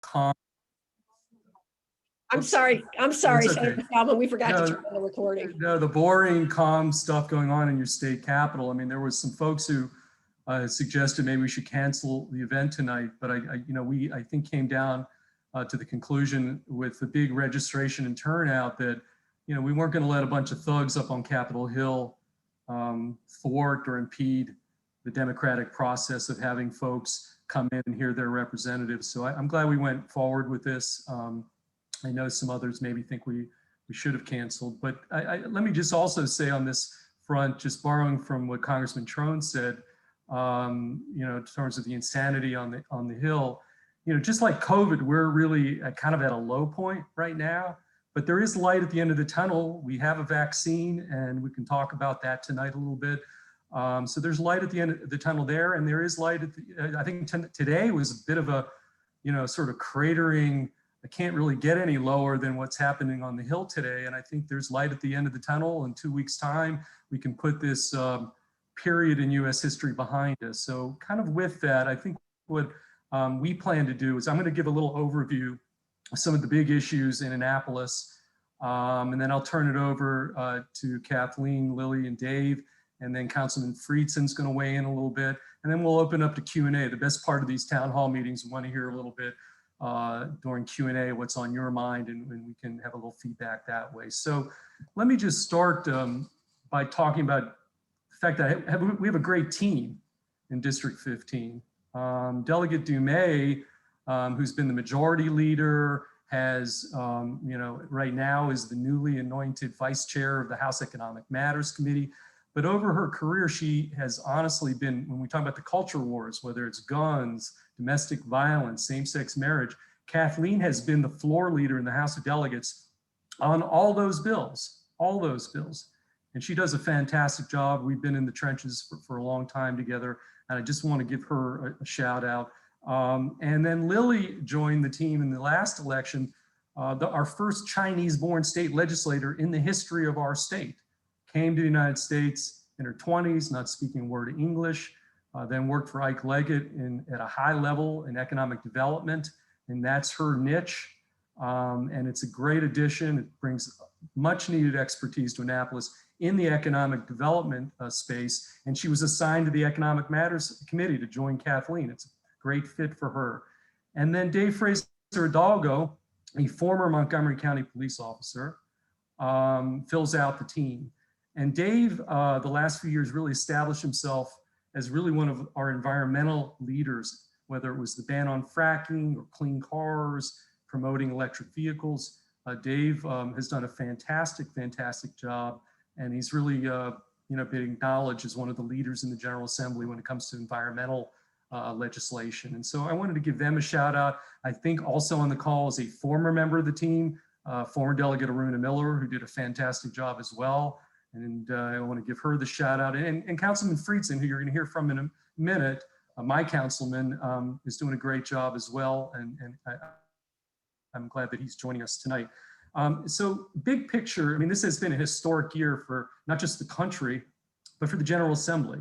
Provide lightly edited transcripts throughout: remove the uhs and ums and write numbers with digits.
calm. I'm sorry, okay. Senator Feldman, we forgot to turn on the recording. No, the boring, calm stuff going on in your state capitol. I mean, there was some folks who suggested maybe we should cancel the event tonight, but I think came down to the conclusion with the big registration and turnout that, we weren't going to let a bunch of thugs up on Capitol Hill thwart or impede the democratic process of having folks come in and hear their representatives. So I'm glad we went forward with this. I know some others maybe think we should have canceled, but let me just also say on this front, just borrowing from what Congressman Trone said, in terms of the insanity on the Hill, just like COVID, we're really kind of at a low point right now, but there is light at the end of the tunnel. We have a vaccine, and we can talk about that tonight a little bit. So there's light at the end of the tunnel there, and there is light at I think today was a bit of a, sort of cratering. I can't really get any lower than what's happening on the Hill today. And I think there's light at the end of the tunnel. In 2 weeks' time, we can put this period in US history behind us. So kind of with that, I think what we plan to do is I'm going to give a little overview of some of the big issues in Annapolis. And then I'll turn it over to Kathleen, Lily, and Dave. And then Councilman Friedson's going to weigh in a little bit. And then we'll open up to Q&A. The best part of these town hall meetings, we want to hear a little bit during Q&A, what's on your mind, and we can have a little feedback that way. So let me just start by talking about the fact that we have a great team in District 15. Delegate Dumais, who's been the majority leader, has, right now is the newly anointed vice chair of the House Economic Matters Committee. But over her career, she has honestly been, when we talk about the culture wars, whether it's guns, domestic violence, same-sex marriage, Kathleen has been the floor leader in the House of Delegates on all those bills. And she does a fantastic job. We've been in the trenches for a long time together, and I just want to give her a shout out. And then Lily joined the team in the last election, our first Chinese-born state legislator in the history of our state. Came to the United States in her 20s, not speaking a word of English, then worked for Ike Leggett at a high level in economic development, and that's her niche. And it's a great addition. It brings much needed expertise to Annapolis in the economic development space, and she was assigned to the Economic Matters Committee to join Kathleen. It's a great fit for her. And then Dave Fraser Hidalgo, a former Montgomery County police officer, fills out the team. And Dave, the last few years, really established himself as really one of our environmental leaders, whether it was the ban on fracking or clean cars, promoting electric vehicles. Dave has done a fantastic job, and he's really been acknowledged as one of the leaders in the General Assembly when it comes to environmental legislation. And so I wanted to give them a shout out. I think also on the call is a former member of the team, former Delegate Aruna Miller, who did a fantastic job as well. And I want to give her the shout out. And Councilman Friedson, who you're going to hear from in a minute, my councilman, is doing a great job as well. And I'm glad that he's joining us tonight. So big picture, I mean, this has been a historic year for not just the country, but for the General Assembly.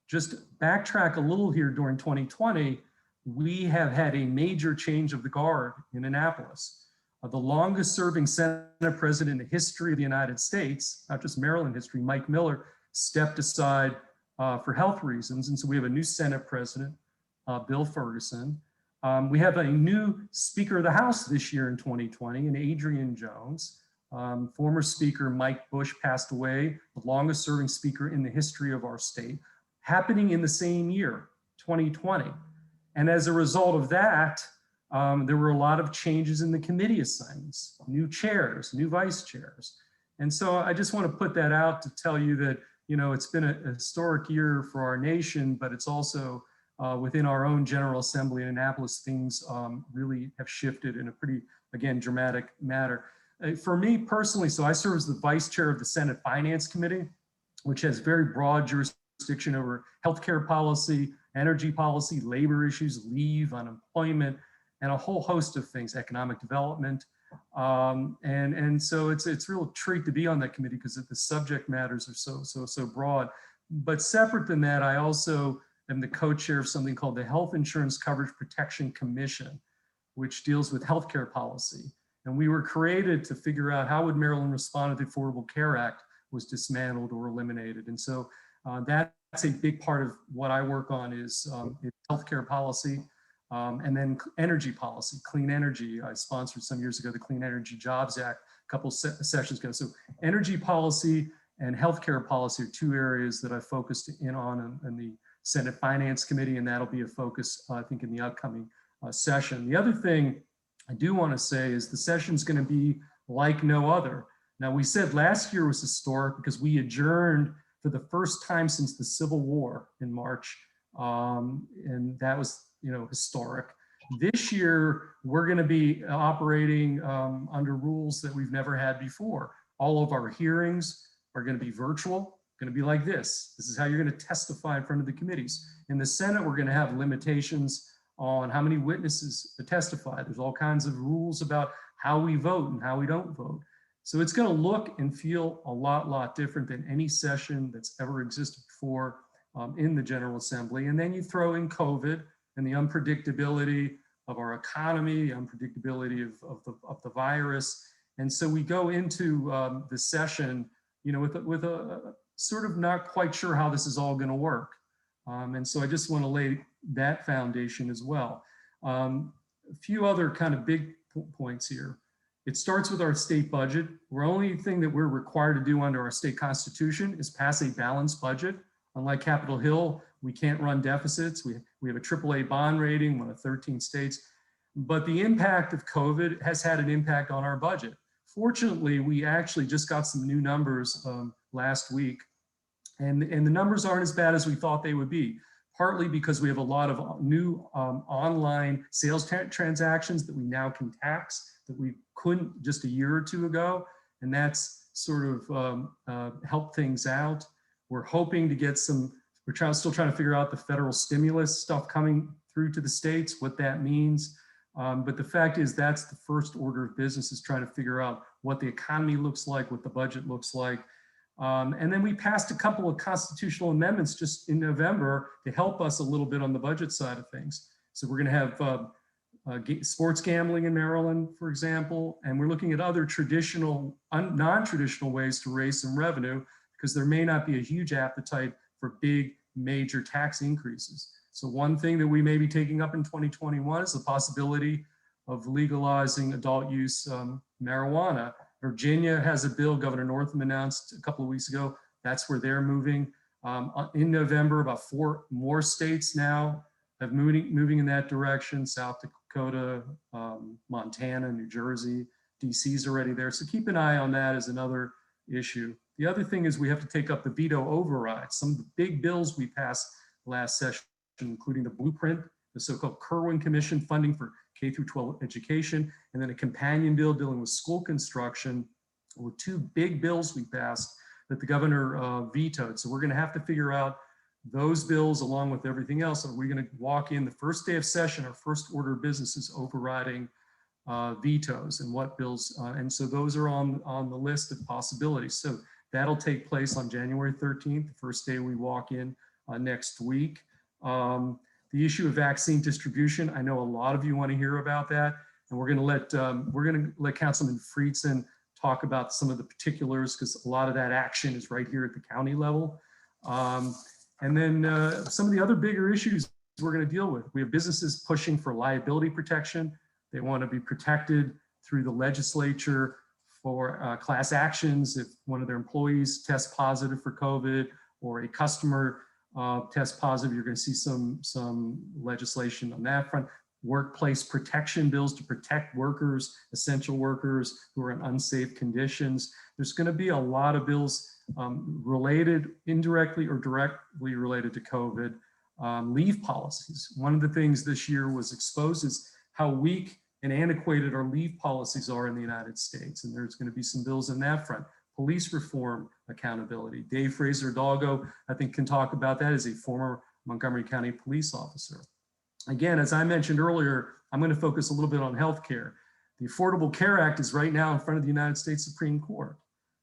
Just backtrack a little here during 2020, we have had a major change of the guard in Annapolis. The longest serving Senate president in the history of the United States, not just Maryland history, Mike Miller, stepped aside for health reasons. And so we have a new Senate president, Bill Ferguson. We have a new Speaker of the House this year in 2020, and Adrian Jones. Former Speaker Mike Bush passed away, the longest serving speaker in the history of our state, happening in the same year, 2020. And as a result of that, there were a lot of changes in the committee assignments, new chairs, new vice chairs. And so I just want to put that out to tell you that, it's been a historic year for our nation, but it's also within our own General Assembly in Annapolis, things really have shifted in a pretty, again, dramatic manner. For me personally, so I serve as the vice chair of the Senate Finance Committee, which has very broad jurisdiction over healthcare policy, energy policy, labor issues, leave, unemployment, and a whole host of things, economic development. And so it's a real treat to be on that committee because the subject matters are so broad. But separate than that, I also am the co-chair of something called the Health Insurance Coverage Protection Commission, which deals with healthcare policy. And we were created to figure out how would Maryland respond if the Affordable Care Act was dismantled or eliminated. And so that's a big part of what I work on is healthcare policy. And then energy policy, clean energy. I sponsored some years ago the Clean Energy Jobs Act a couple sessions ago. So energy policy and healthcare policy are two areas that I focused in on in the Senate Finance Committee, and that'll be a focus, I think, in the upcoming session. The other thing I do want to say is the session's going to be like no other. Now, we said last year was historic because we adjourned for the first time since the Civil War in March, and that was, you know, historic. This year, we're going to be operating under rules that we've never had before. All of our hearings are going to be virtual, going to be like this. This is how you're going to testify in front of the committees. In the Senate, we're going to have limitations on how many witnesses to testify. There's all kinds of rules about how we vote and how we don't vote. So it's going to look and feel a lot different than any session that's ever existed before in the General Assembly. And then you throw in COVID and the unpredictability of our economy, the unpredictability of the virus. And so we go into the session, you know, with a sort of not quite sure how this is all going to work. And so I just want to lay that foundation as well. A few other kind of big points here. It starts with our state budget. The only thing that we're required to do under our state constitution is pass a balanced budget. Unlike Capitol Hill, we can't run deficits. We have a AAA bond rating, one of 13 states. But the impact of COVID has had an impact on our budget. Fortunately, we actually just got some new numbers last week. And the numbers aren't as bad as we thought they would be, partly because we have a lot of new online sales transactions that we now can tax that we couldn't just a year or two ago. And that's sort of helped things out. We're hoping to get some, still trying to figure out the federal stimulus stuff coming through to the states, what that means. But the fact is that's the first order of business, is trying to figure out what the economy looks like, what the budget looks like. And then we passed a couple of constitutional amendments just in November to help us a little bit on the budget side of things. So we're going to have sports gambling in Maryland, for example, and we're looking at other traditional, non-traditional ways to raise some revenue, because there may not be a huge appetite for big major tax increases. So one thing that we may be taking up in 2021 is the possibility of legalizing adult use marijuana. Virginia has a bill Governor Northam announced a couple of weeks ago. That's where they're moving. In November, about 4 more states now have moving in that direction. South Dakota, Montana, New Jersey, DC's already there. So keep an eye on that as another issue. The other thing is we have to take up the veto override. Some of the big bills we passed last session, including the blueprint, the so-called Kirwan Commission funding for K-12 education, and then a companion bill dealing with school construction, were 2 big bills we passed that the governor vetoed. So we're going to have to figure out those bills along with everything else. Are we going to walk in the first day of session, our first order of business is overriding vetoes, and what bills, and so those are on the list of possibilities. So that'll take place on January 13th, the first day we walk in next week. The issue of vaccine distribution, I know a lot of you want to hear about that, and we're going to let Councilman Friedson talk about some of the particulars, because a lot of that action is right here at the county level. And then some of the other bigger issues we're going to deal with. We have businesses pushing for liability protection. They want to be protected through the legislature for class actions if one of their employees tests positive for COVID, or a customer tests positive. You're going to see some legislation on that front. Workplace protection bills to protect workers, essential workers who are in unsafe conditions. There's going to be a lot of bills related indirectly or directly related to COVID. Leave policies. One of the things this year was exposed is how weak and antiquated our leave policies are in the United States. And there's going to be some bills in that front. Police reform accountability. Dave Fraser-Dalgo, I think, can talk about that as a former Montgomery County police officer. Again, as I mentioned earlier, I'm going to focus a little bit on healthcare. The Affordable Care Act is right now in front of the United States Supreme Court.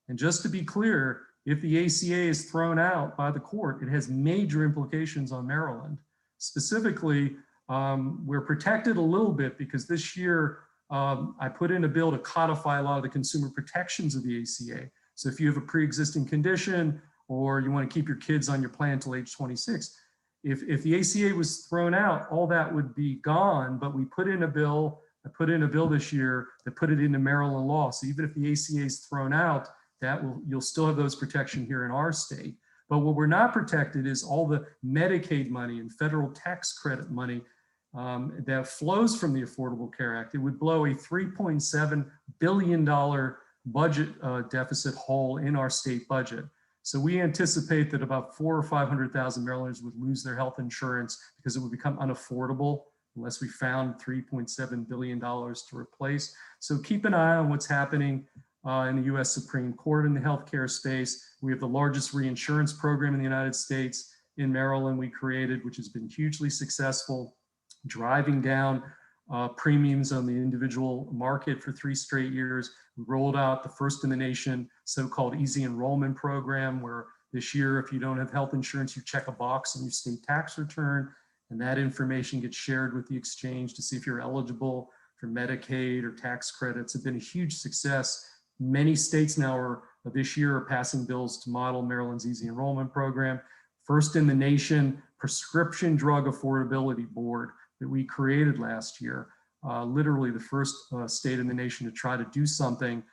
And just to be clear, if the ACA is thrown out by the court, it has major implications on Maryland. Specifically, We're protected a little bit because this year I put in a bill to codify a lot of the consumer protections of the ACA. So if you have a pre-existing condition or you want to keep your kids on your plan until age 26, if the ACA was thrown out, all that would be gone. But we put in a bill, I put in a bill this year that put it into Maryland law. So even if the ACA is thrown out, you'll still have those protection here in our state. But what we're not protected is all the Medicaid money and federal tax credit money that flows from the Affordable Care Act. It would blow a $3.7 billion budget deficit hole in our state budget. So we anticipate that about 400,000 or 500,000 Marylanders would lose their health insurance because it would become unaffordable unless we found $3.7 billion to replace. So keep an eye on what's happening in the US Supreme Court in the healthcare space. We have the largest reinsurance program in the United States in Maryland we created, which has been hugely successful, driving down premiums on the individual market for 3 straight years. We rolled out the first in the nation so-called easy enrollment program, where this year, if you don't have health insurance, you check a box on your state tax return, and that information gets shared with the exchange to see if you're eligible for Medicaid or tax credits. Have been a huge success. Many states now this year are passing bills to model Maryland's easy enrollment program. First in the nation prescription drug affordability board that we created last year. Literally the first state in the nation to try to do something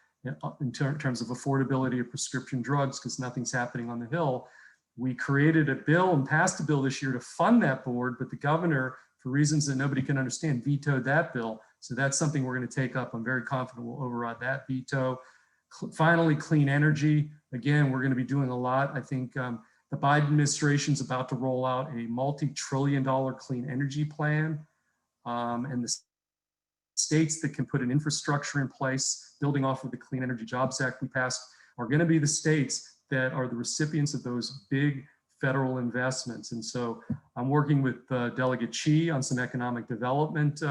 in terms of affordability of prescription drugs, because nothing's happening on the Hill. We created a bill and passed a bill this year to fund that board, but the governor, for reasons that nobody can understand, vetoed that bill. So that's something we're going to take up. I'm very confident we'll override that veto. Finally, clean energy. Again, we're going to be doing a lot. I think the Biden administration is about to roll out a multi-trillion-dollar clean energy plan. And the states that can put an infrastructure in place, building off of the Clean Energy Jobs Act we passed, are going to be the states that are the recipients of those big federal investments. And so I'm working with Delegate Chi on some economic development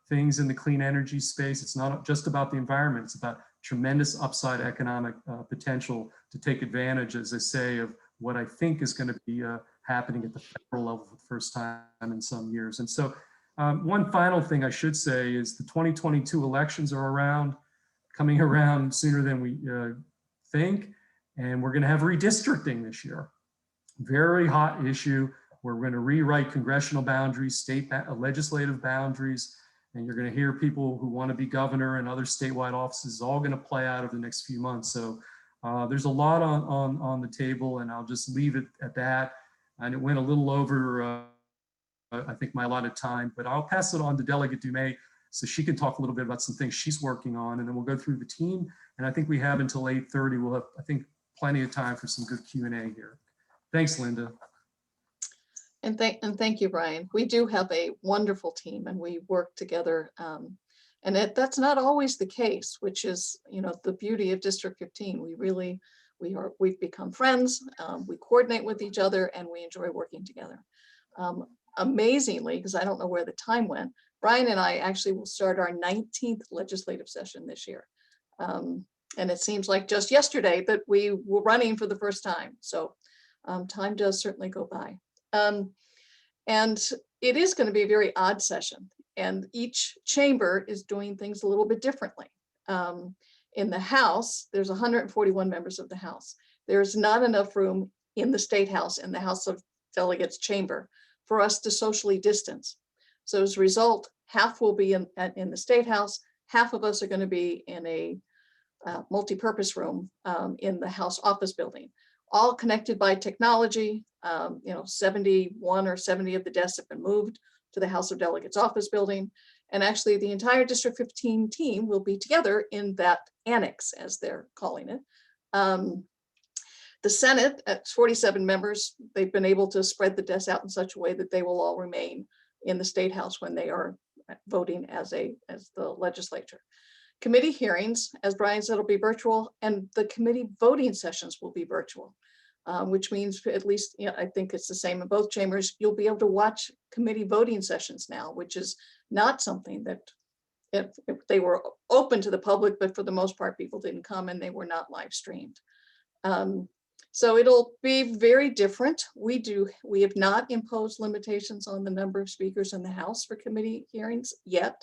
things in the clean energy space. It's not just about the environment, it's about tremendous upside economic potential to take advantage, as I say, of what I think is going to be happening at the federal level for the first time in some years. And so one final thing I should say is the 2022 elections are coming around sooner than we think, and we're going to have redistricting this year. Very hot issue. We're going to rewrite congressional boundaries, state legislative boundaries, and you're going to hear people who want to be governor and other statewide offices all going to play out over the next few months. So there's a lot on the table, and I'll just leave it at that. And it went a little over I think my allotted time, but I'll pass it on to Delegate Dumais so she can talk a little bit about some things she's working on, and then we'll go through the team. And I think we have until 8:30. We'll have, I think, plenty of time for some good Q&A here. Thanks, Linda. And thank you, Brian. We do have a wonderful team and we work together. And that's not always the case, which is, the beauty of District 15. We've become friends, we coordinate with each other, and we enjoy working together. Amazingly, because I don't know where the time went, Brian and I actually will start our 19th legislative session this year. And it seems like just yesterday that we were running for the first time. So time does certainly go by. And it is going to be a very odd session. And each chamber is doing things a little bit differently. In the House, there's 141 members of the House. There's not enough room in the State House, in the House of Delegates chamber, for us to socially distance. So as a result, half will be in the State House, half of us are going to be in a multi-purpose room in the House office building, all connected by technology. 71 or 70 of the desks have been moved to the House of Delegates office building. And actually the entire District 15 team will be together in that annex, as they're calling it. The Senate, at 47 members, they've been able to spread the desks out in such a way that they will all remain in the State House when they are voting as the legislature. Committee hearings, as Brian said, will be virtual, and the committee voting sessions will be virtual, which means, at least, I think it's the same in both chambers, you'll be able to watch committee voting sessions now, which is not something that, if they were open to the public, but for the most part, people didn't come and they were not live streamed. So it'll be very different. We have not imposed limitations on the number of speakers in the House for committee hearings yet.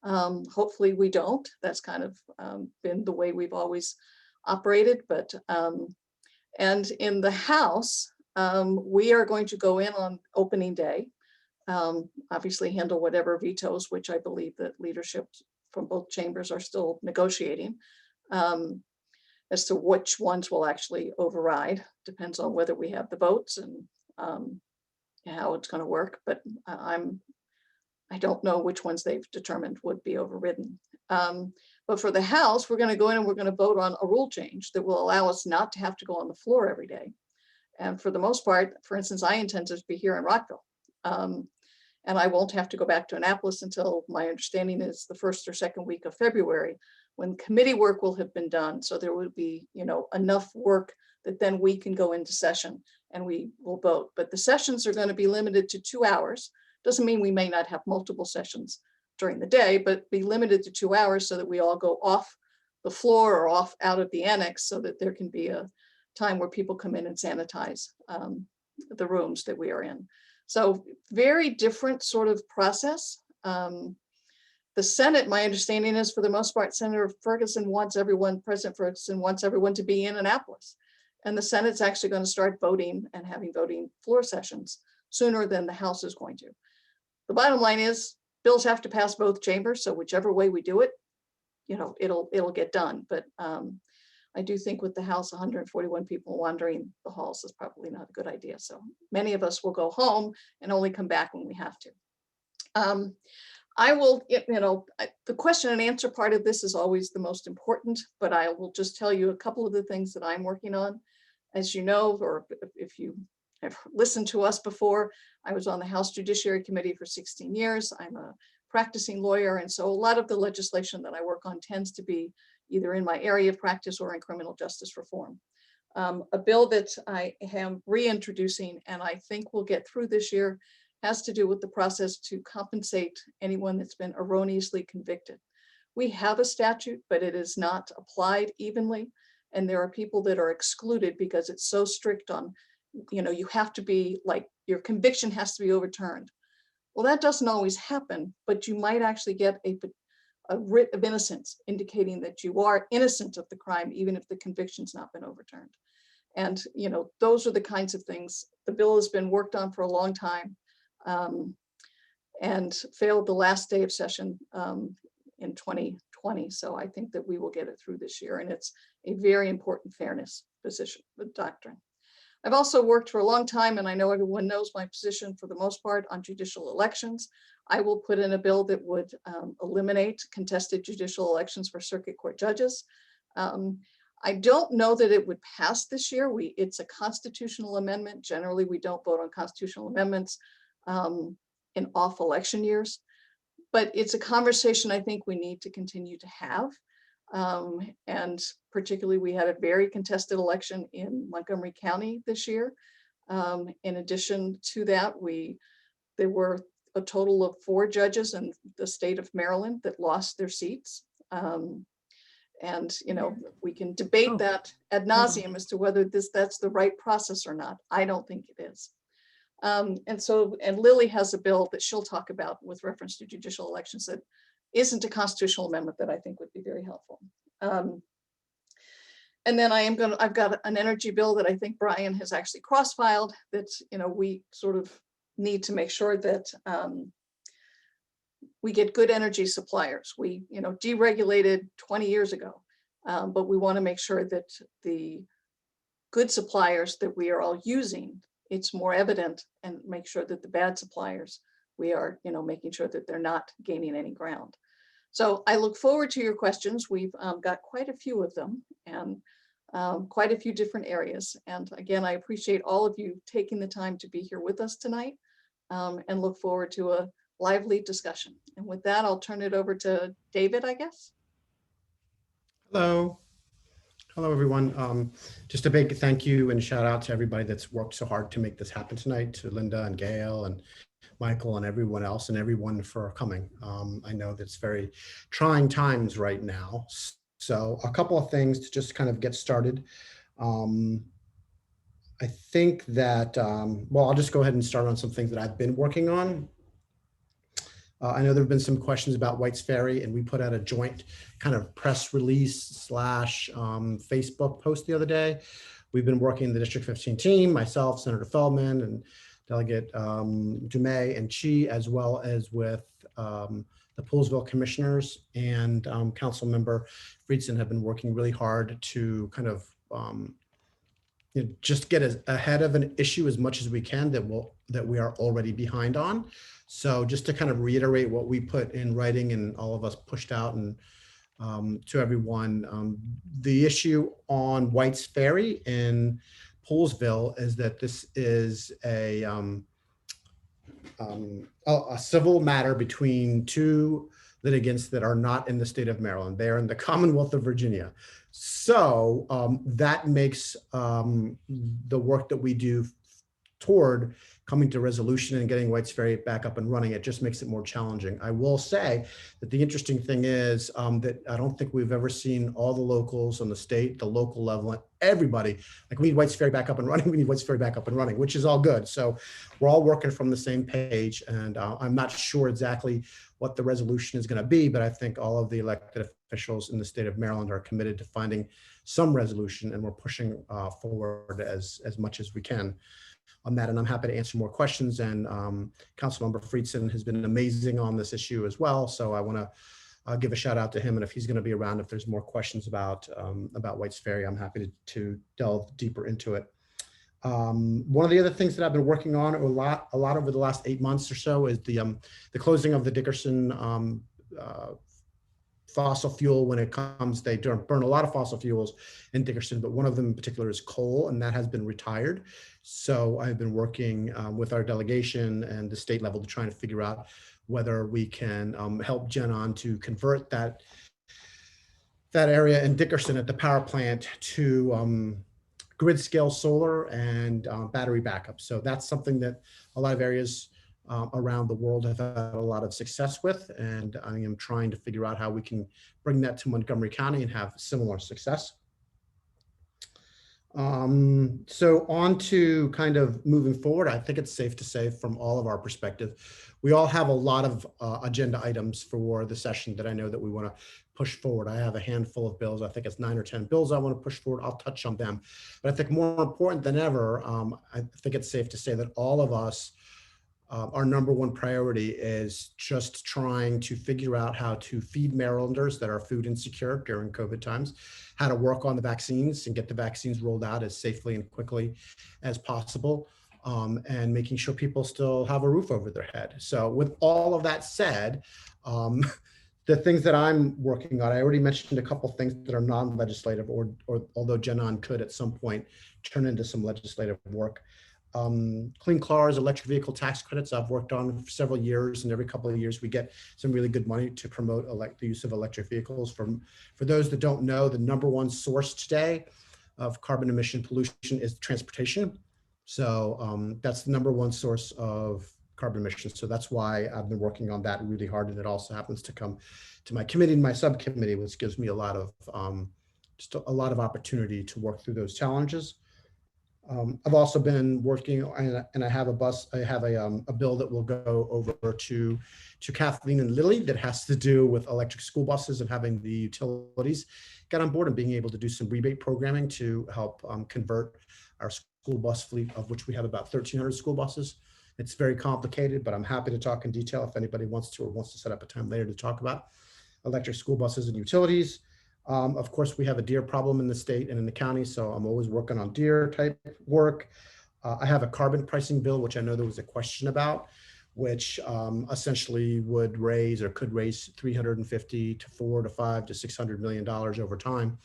Hopefully we don't. That's kind of been the way we've always operated. But and in the House, we are going to go in on opening day. Obviously handle whatever vetoes, which I believe that leadership from both chambers are still negotiating. As to which ones will actually override, depends on whether we have the votes and how it's going to work. But I don't know which ones they've determined would be overridden. But for the House, we're going to go in and we're going to vote on a rule change that will allow us not to have to go on the floor every day. And for the most part, for instance, I intend to be here in Rockville. And I won't have to go back to Annapolis until, my understanding is, the first or second week of February, when committee work will have been done. So there will be, enough work that then we can go into session and we will vote. But the sessions are going to be limited to 2 hours. Doesn't mean we may not have multiple sessions during the day, but be limited to 2 hours so that we all go off the floor or off out of the annex, so that there can be a time where people come in and sanitize the rooms that we are in. So very different sort of process. The Senate, my understanding is, for the most part, President Ferguson wants everyone to be in Annapolis. And the Senate's actually going to start voting and having voting floor sessions sooner than the House is going to. The bottom line is, bills have to pass both chambers. So whichever way we do it, it'll get done. But I do think with the House, 141 people wandering the halls is probably not a good idea. So many of us will go home and only come back when we have to. I will, the question and answer part of this is always the most important, but I will just tell you a couple of the things that I'm working on. As you know, or if you have listened to us before, I was on the House Judiciary Committee for 16 years. I'm a practicing lawyer. And so a lot of the legislation that I work on tends to be either in my area of practice or in criminal justice reform. A bill that I am reintroducing, and I think we'll get through this year, has to do with the process to compensate anyone that's been erroneously convicted. We have a statute, but it is not applied evenly. And there are people that are excluded because it's so strict on, you have to be like, your conviction has to be overturned. Well, that doesn't always happen, but you might actually get a writ of innocence indicating that you are innocent of the crime, even if the conviction's not been overturned. And, those are the kinds of things. The bill has been worked on for a long time. And failed the last day of session in 2020. So I think that we will get it through this year. And it's a very important fairness position, the doctrine. I've also worked for a long time, and I know everyone knows my position for the most part on judicial elections. I will put in a bill that would eliminate contested judicial elections for circuit court judges. I don't know that it would pass this year. It's a constitutional amendment. Generally, we don't vote on constitutional amendments in off election years, but it's a conversation I think we need to continue to have. And particularly, we had a very contested election in Montgomery County this year. In addition to that, there were a total of 4 judges in the state of Maryland that lost their seats. And we can debate that ad nauseum as to whether that's the right process or not. I don't think it is. And Lily has a bill that she'll talk about with reference to judicial elections that isn't a constitutional amendment that I think would be very helpful. And then I've got an energy bill that I think Brian has actually cross-filed that, we sort of need to make sure that we get good energy suppliers. We, deregulated 20 years ago, but we want to make sure that the good suppliers that we are all using, it's more evident, and make sure that the bad suppliers, we are, making sure that they're not gaining any ground. So I look forward to your questions. We've got quite a few of them, and quite a few different areas. And again, I appreciate all of you taking the time to be here with us tonight, and look forward to a lively discussion. And with that, I'll turn it over to David, I guess. Hello. Hello, everyone. Just a big thank you and shout out to everybody that's worked so hard to make this happen tonight, to Linda and Gail and Michael and everyone else, and everyone for coming. I know that's very trying times right now. So a couple of things to just kind of get started. I think that, well, I'll just go ahead and start on some things that I've been working on. I know there have been some questions about White's Ferry, and we put out a joint kind of press release slash Facebook post the other day. We've been working the District 15 team, myself, Senator Feldman, and Delegate Dumais and Chi, as well as with the Poolesville commissioners and Council Member Friedson have been working really hard to kind of just get ahead of an issue as much as we can that we are already behind on. So just to kind of reiterate what we put in writing and all of us pushed out and to everyone, the issue on White's Ferry in Poolesville is that this is a civil matter between two litigants that are not in the state of Maryland. They are in the Commonwealth of Virginia. So that makes the work that we do toward coming to resolution and getting White's Ferry back up and running, it just makes it more challenging. I will say that the interesting thing is that I don't think we've ever seen all the locals on the state, the local level, and everybody, like, we need White's Ferry back up and running, we need White's Ferry back up and running, which is all good. So we're all working from the same page, and I'm not sure exactly what the resolution is going to be, but I think all of the elected officials in the state of Maryland are committed to finding some resolution, and we're pushing forward as much as we can on that. And I'm happy to answer more questions. And Councilmember Friedson has been amazing on this issue as well. So I want to give a shout out to him. And if he's going to be around, if there's more questions about White's Ferry, I'm happy to delve deeper into it. One of the other things that I've been working on a lot over the last 8 months or so is the closing of the Dickerson fossil fuel. When it comes, they burn a lot of fossil fuels in Dickerson, but one of them in particular is coal, and that has been retired. So I've been working with our delegation and the state level to try to figure out whether we can help GenOn to convert that area in Dickerson at the power plant to grid scale solar and battery backup. So that's something that a lot of areas around the world have had a lot of success with, and I am trying to figure out how we can bring that to Montgomery County and have similar success. So on to kind of moving forward, I think it's safe to say from all of our perspective, we all have a lot of agenda items for the session that I know that we want to push forward. I have a handful of bills. I think it's 9 or 10 bills I want to push forward. I'll touch on them. But I think more important than ever, I think it's safe to say that all of us, our number one priority is just trying to figure out how to feed Marylanders that are food insecure during COVID times, how to work on the vaccines and get the vaccines rolled out as safely and quickly as possible, and making sure people still have a roof over their head. So with all of that said, the things that I'm working on, I already mentioned a couple things that are non-legislative, or although GenOn could at some point turn into some legislative work. Clean cars, electric vehicle tax credits I've worked on for several years, and every couple of years we get some really good money to promote the use of electric vehicles. For those that don't know, the number one source today of carbon emission pollution is transportation. So that's the number one source of carbon emissions. So that's why I've been working on that really hard, and it also happens to come to my committee and my subcommittee, which gives me a lot of just a lot of opportunity to work through those challenges. I've also been working, and I have a bill that will go over to Kathleen and Lily that has to do with electric school buses and having the utilities get on board and being able to do some rebate programming to help convert our school bus fleet, of which we have about 1,300 school buses. It's very complicated, but I'm happy to talk in detail if anybody wants to, or wants to set up a time later to talk about electric school buses and utilities. Of course, we have a deer problem in the state and in the county, so I'm always working on deer type work. I have a carbon pricing bill, which I know there was a question about, which essentially would raise, or could raise, $350 to $400 to $500 to $600 million over time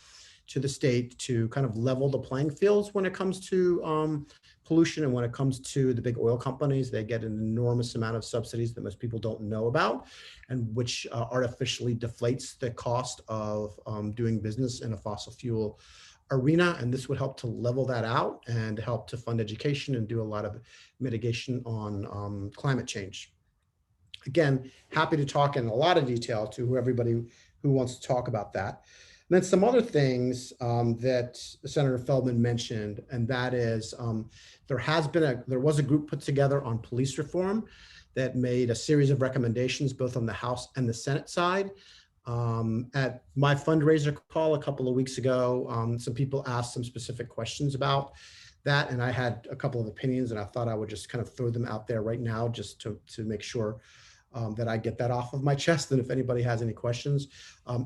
to the state to kind of level the playing fields when it comes to pollution. And when it comes to the big oil companies, they get an enormous amount of subsidies that most people don't know about, and which artificially deflates the cost of doing business in a fossil fuel arena. And this would help to level that out and help to fund education and do a lot of mitigation on climate change. Again, happy to talk in a lot of detail to everybody who wants to talk about that. then some other things that Senator Feldman mentioned, and that is there was a group put together on police reform that made a series of recommendations both on the House and the Senate side. At my fundraiser call a couple of weeks ago, some people asked some specific questions about that, and I had a couple of opinions, and I thought I would just kind of throw them out there right now just to make sure that I get that off of my chest. And if anybody has any questions,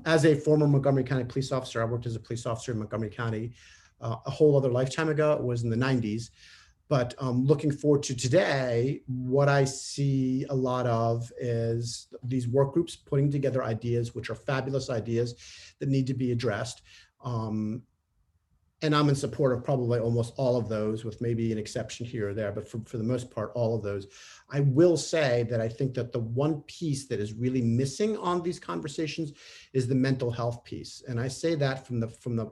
as a former Montgomery County police officer, I worked as a police officer in Montgomery County a whole other lifetime ago. It was in the 90s. But looking forward to today, what I see a lot of is these work groups putting together ideas, which are fabulous ideas that need to be addressed. And I'm in support of probably almost all of those, with maybe an exception here or there, but for the most part, all of those. I will say that I think that the one piece that is really missing on these conversations is the mental health piece. And I say that from the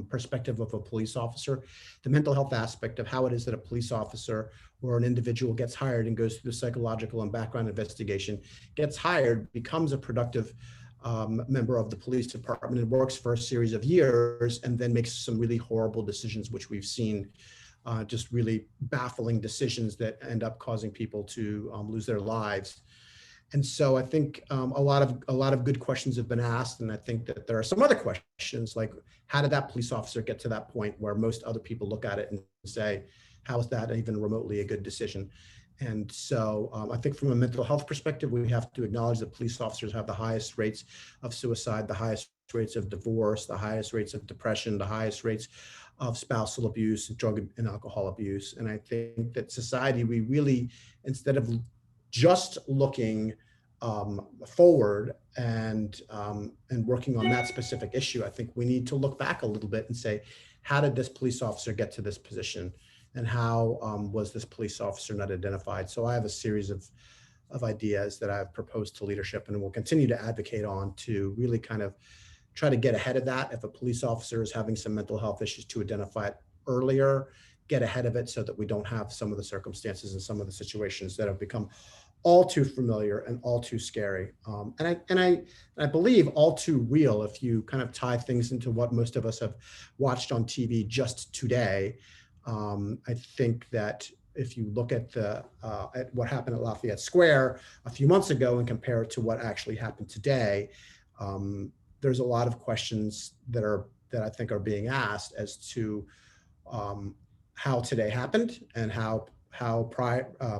perspective of a police officer, the mental health aspect of how it is that a police officer or an individual gets hired and goes through the psychological and background investigation, gets hired, becomes a productive member of the police department and works for a series of years, and then makes some really horrible decisions, which we've seen, just really baffling decisions that end up causing people to lose their lives. And so I think a lot of good questions have been asked, and I think that there are some other questions like, how did that police officer get to that point where most other people look at it and say, how is that even remotely a good decision? And so I think from a mental health perspective, we have to acknowledge that police officers have the highest rates of suicide, the highest rates of divorce, the highest rates of depression, the highest rates of spousal abuse, drug and alcohol abuse. And I think that society, we really, instead of just looking forward and working on that specific issue, I think we need to look back a little bit and say, how did this police officer get to this position? And how was this police officer not identified? So I have a series of ideas that I've proposed to leadership and will continue to advocate on to really kind of try to get ahead of that. If a police officer is having some mental health issues, to identify it earlier, get ahead of it so that we don't have some of the circumstances and some of the situations that have become all too familiar and all too scary. And I believe all too real if you kind of tie things into what most of us have watched on TV just today. I think that if you look at what happened at Lafayette Square a few months ago and compare it to what actually happened today, there's a lot of questions that I think are being asked as to how today happened and how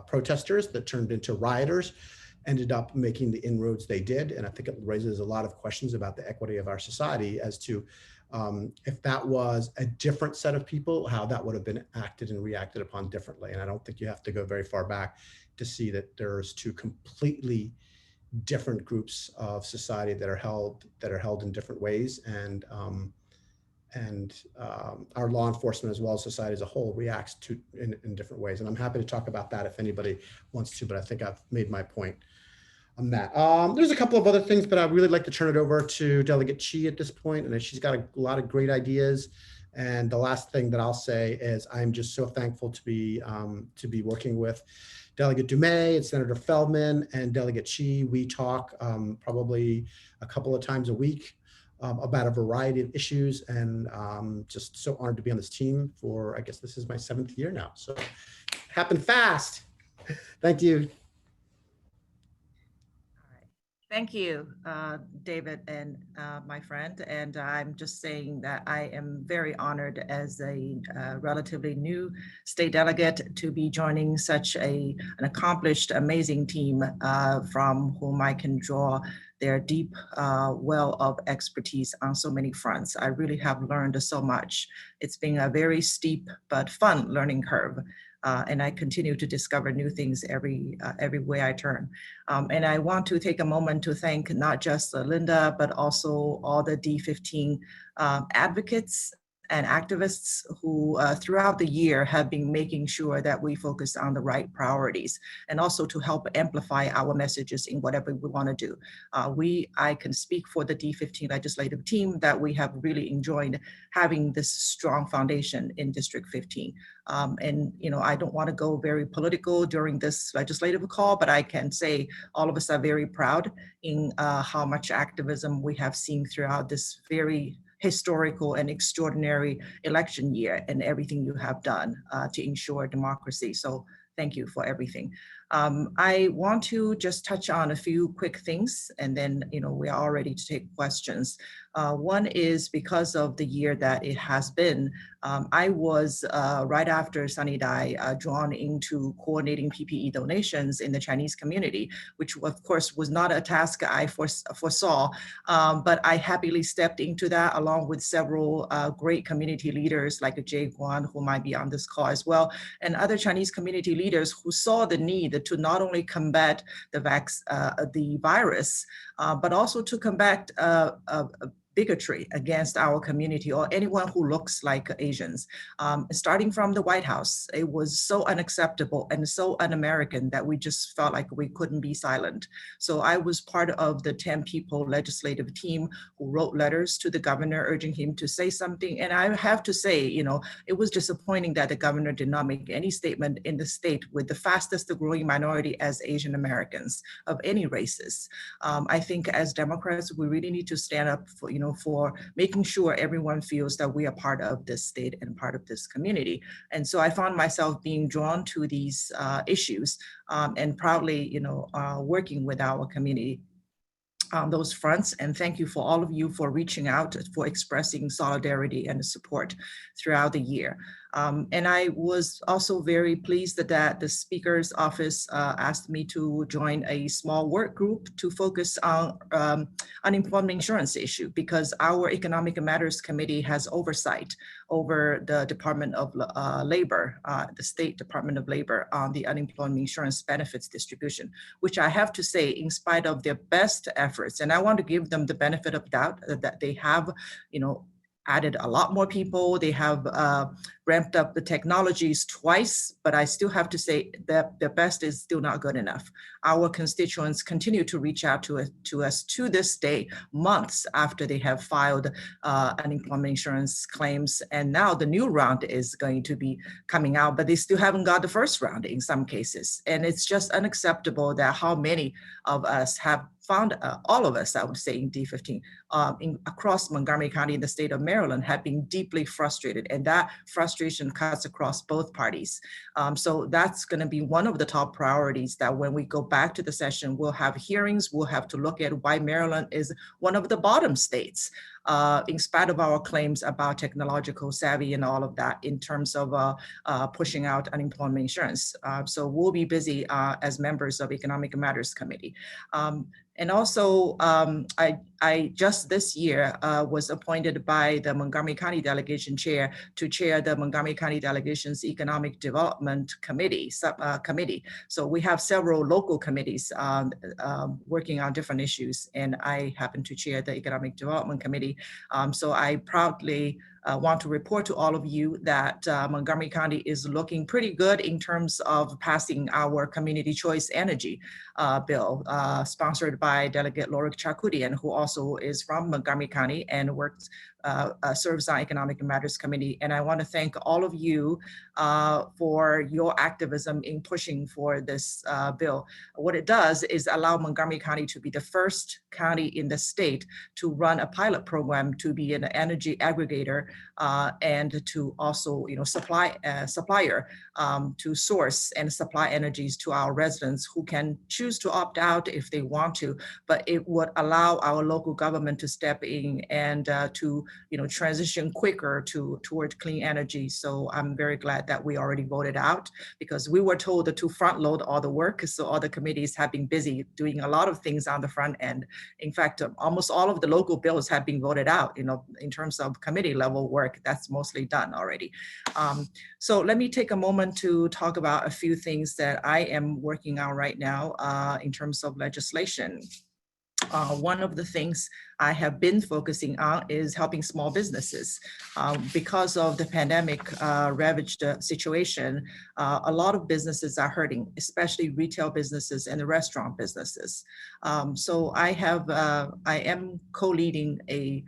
protesters that turned into rioters ended up making the inroads they did. And I think it raises a lot of questions about the equity of our society as to if that was a different set of people, how that would have been acted and reacted upon differently. And I don't think you have to go very far back to see that there's two completely different groups of society that are held in different ways. And our law enforcement, as well as society as a whole, reacts to in different ways. And I'm happy to talk about that if anybody wants to, but I think I've made my point on that. There's a couple of other things, but I'd really like to turn it over to Delegate Chi at this point, and she's got a lot of great ideas. And the last thing that I'll say is I'm just so thankful to be working with Delegate Dumais and Senator Feldman and Delegate Chi. We talk probably a couple of times a week about a variety of issues, and just so honored to be on this team for, I guess this is my 7th year now. So it happened fast. Thank you. Thank you, David and my friend. And I'm just saying that I am very honored as a relatively new state delegate to be joining such an accomplished, amazing team from whom I can draw their deep well of expertise on so many fronts. I really have learned so much. It's been a very steep but fun learning curve. And I continue to discover new things every way I turn. And I want to take a moment to thank not just Linda, but also all the D15 advocates and activists who throughout the year have been making sure that we focus on the right priorities, and also to help amplify our messages in whatever we want to do. I can speak for the D15 legislative team that we have really enjoyed having this strong foundation in District 15. And I don't want to go very political during this legislative call, but I can say all of us are very proud in how much activism we have seen throughout this very historical and extraordinary election year, and everything you have done to ensure democracy. So thank you for everything. I want to just touch on a few quick things, and then we are all ready to take questions. One is because of the year that it has been, I was right after Sunny Dai drawn into coordinating PPE donations in the Chinese community, which of course was not a task I foresaw, but I happily stepped into that along with several great community leaders like Jay Guan, who might be on this call as well, and other Chinese community leaders who saw the need to not only combat the virus, but also to combat bigotry against our community or anyone who looks like Asians. Starting from the White House, it was so unacceptable and so un-American that we just felt like we couldn't be silent. So I was part of the 10-people legislative team who wrote letters to the governor urging him to say something. And I have to say, it was disappointing that the governor did not make any statement in the state with the fastest growing minority as Asian Americans of any races. I think as Democrats, we really need to stand up for making sure everyone feels that we are part of this state and part of this community. And so I found myself being drawn to these issues and proudly, working with our community on those fronts. And thank you for all of you for reaching out, for expressing solidarity and support throughout the year. And I was also very pleased that the Speaker's office asked me to join a small work group to focus on unemployment insurance issue, because our Economic Matters Committee has oversight over the Department of Labor, the State Department of Labor, on the unemployment insurance benefits distribution, which I have to say, in spite of their best efforts, and I want to give them the benefit of doubt that they have, added a lot more people. They have ramped up the technologies twice, but I still have to say that the best is still not good enough. Our constituents continue to reach out to us to this day, months after they have filed unemployment insurance claims. And now the new round is going to be coming out, but they still haven't got the first round in some cases. And it's just unacceptable that how many of us have found, all of us, I would say, in D15, across Montgomery County in the state of Maryland, have been deeply frustrated, and that frustration cuts across both parties. So that's going to be one of the top priorities, that when we go back to the session, we'll have hearings, we'll have to look at why Maryland is one of the bottom states, in spite of our claims about technological savvy and all of that, in terms of pushing out unemployment insurance. So we'll be busy as members of Economic Matters Committee. And also, I just this year was appointed by the Montgomery County Delegation Chair to chair the Montgomery County Delegation's Economic Development Committee. So we have several local committees working on different issues, and I happen to chair the Economic Development Committee. So I proudly want to report to all of you that Montgomery County is looking pretty good in terms of passing our Community Choice Energy bill, sponsored by Delegate Lorik Charkoudian, who also is from Montgomery County and works serves on Economic Matters Committee. And I want to thank all of you for your activism in pushing for this bill. What it does is allow Montgomery County to be the first county in the state to run a pilot program to be an energy aggregator and to also, supplier to source and supply energies to our residents who can choose to opt out if they want to, but it would allow our local government to step in and to transition quicker toward clean energy. So I'm very glad that we already voted out, because we were told to front load all the work. So all the committees have been busy doing a lot of things on the front end. In fact, almost all of the local bills have been voted out, in terms of committee level work, that's mostly done already. So let me take a moment to talk about a few things that I am working on right now in terms of legislation. One of the things I have been focusing on is helping small businesses. Because of the pandemic ravaged situation, a lot of businesses are hurting, especially retail businesses and the restaurant businesses. So I am co-leading a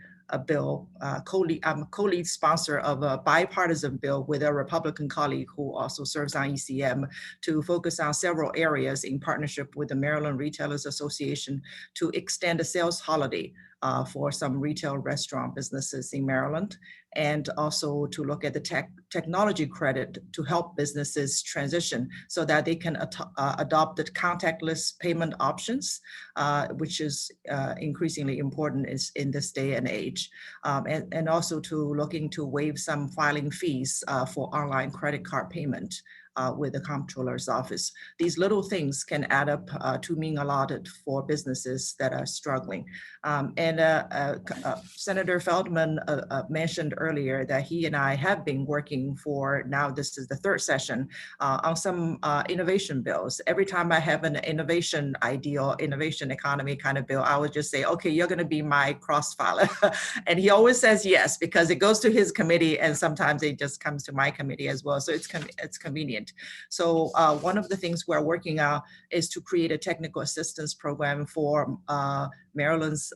bill, I'm co-lead sponsor of a bipartisan bill with a Republican colleague who also serves on ECM to focus on several areas in partnership with the Maryland Retailers Association to extend a sales holiday for some retail restaurant businesses in Maryland, and also to look at the technology credit to help businesses transition so that they can adopt the contactless payment options, which is increasingly important in this day and age, and also to looking to waive some filing fees for online credit card payment with the comptroller's office. These little things can add up to mean a lot for businesses that are struggling. Senator Feldman mentioned earlier that he and I have been working for, now this is the third session, on some innovation bills. Every time I have an innovation idea or innovation economy kind of bill, I would just say, okay, you're gonna be my cross-filer. And he always says yes, because it goes to his committee and sometimes it just comes to my committee as well. So it's convenient. So one of the things we're working on is to create a technical assistance program for Maryland's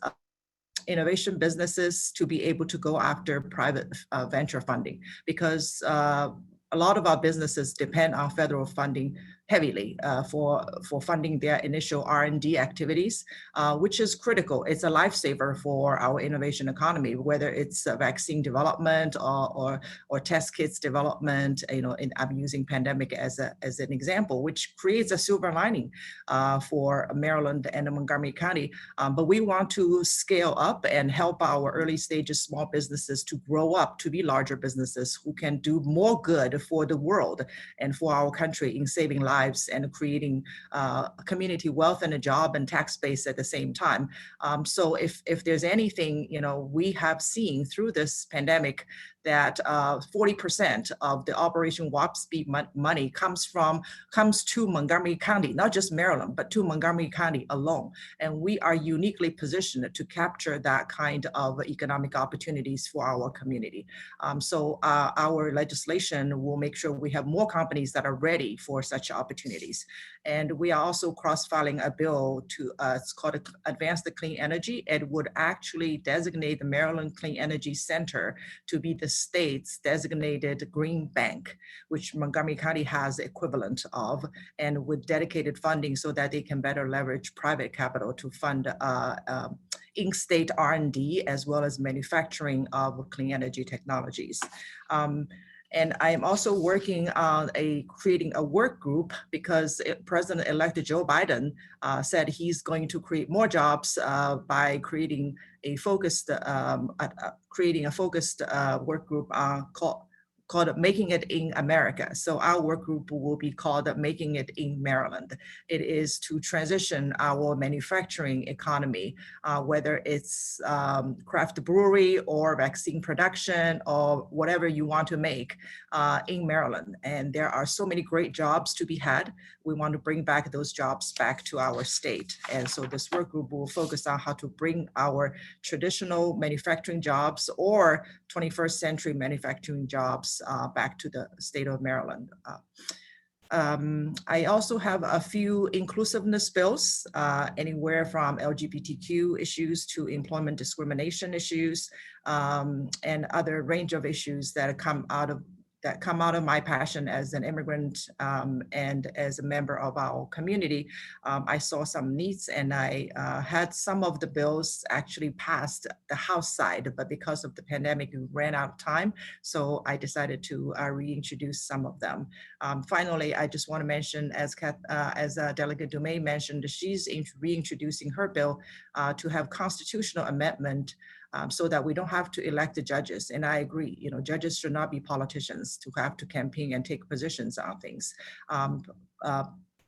innovation businesses to be able to go after private venture funding, because a lot of our businesses depend on federal funding heavily for funding their initial R&D activities, which is critical. It's a lifesaver for our innovation economy, whether it's vaccine development or test kits development. You know, I'm using pandemic as an example, which creates a silver lining for Maryland and Montgomery County. But we want to scale up and help our early stages small businesses to grow up to be larger businesses who can do more good for the world and for our country in saving lives and creating community wealth and a job and tax base at the same time. So if there's anything, you know, we have seen through this pandemic, that 40% of the Operation Warp Speed money comes to Montgomery County, not just Maryland, but to Montgomery County alone. And we are uniquely positioned to capture that kind of economic opportunities for our community. So our legislation will make sure we have more companies that are ready for such opportunities. And we are also cross-filing a bill to, it's called Advance the Clean Energy. It would actually designate the Maryland Clean Energy Center to be the state's designated green bank, which Montgomery County has the equivalent of, and with dedicated funding so that they can better leverage private capital to fund in-state R&D as well as manufacturing of clean energy technologies. And I am also working on creating a work group, because President-elect Joe Biden said he's going to create more jobs by creating a focused work group called Making It in America. So our work group will be called Making It in Maryland. It is to transition our manufacturing economy, whether it's craft brewery or vaccine production or whatever you want to make in Maryland. And there are so many great jobs to be had. We want to bring back those jobs back to our state. And so this work group will focus on how to bring our traditional manufacturing jobs or 21st century manufacturing jobs back to the state of Maryland. I also have a few inclusiveness bills, anywhere from LGBTQ issues to employment discrimination issues, and other range of issues that come out of my passion as an immigrant and as a member of our community. I saw some needs, and I had some of the bills actually passed the House side, but because of the pandemic, we ran out of time. So I decided to reintroduce some of them. Finally, I just want to mention, as Delegate Dumais mentioned, she's reintroducing her bill to have constitutional amendment so that we don't have to elect the judges. And I agree, you know, judges should not be politicians to have to campaign and take positions on things.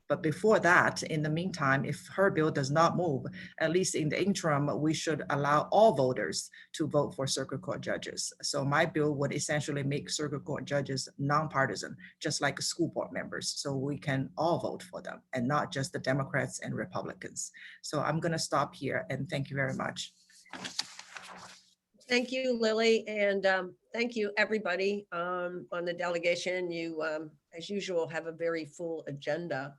But before that, in the meantime, if her bill does not move, at least in the interim, we should allow all voters to vote for circuit court judges. So my bill would essentially make circuit court judges nonpartisan, just like school board members. So we can all vote for them and not just the Democrats and Republicans. So I'm going to stop here and thank you very much. Thank you, Lily, and thank you, everybody on the delegation. You, as usual, have a very full agenda.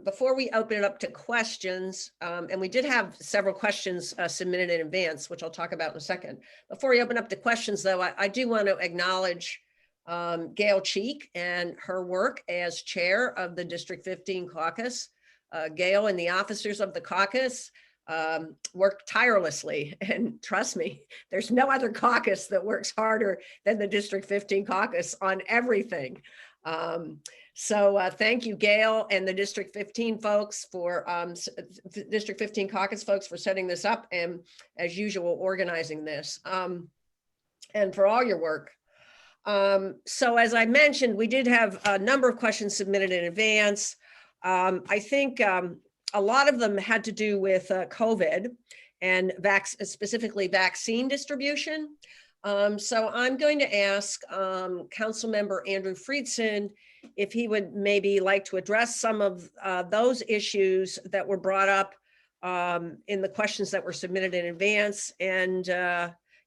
Before we open it up to questions, and we did have several questions submitted in advance, which I'll talk about in a second. Before we open up to questions, though, I do want to acknowledge Gail Cheek and her work as chair of the District 15 caucus. Gail and the officers of the caucus work tirelessly, and trust me, there's no other caucus that works harder than the District 15 caucus on everything. So thank you, Gail, and the District 15 folks for District 15 caucus folks for setting this up, and as usual, organizing this, and for all your work. So as I mentioned, we did have a number of questions submitted in advance. I think a lot of them had to do with COVID and specifically vaccine distribution. So I'm going to ask Councilmember Andrew Friedson if he would maybe like to address some of those issues that were brought up in the questions that were submitted in advance. And,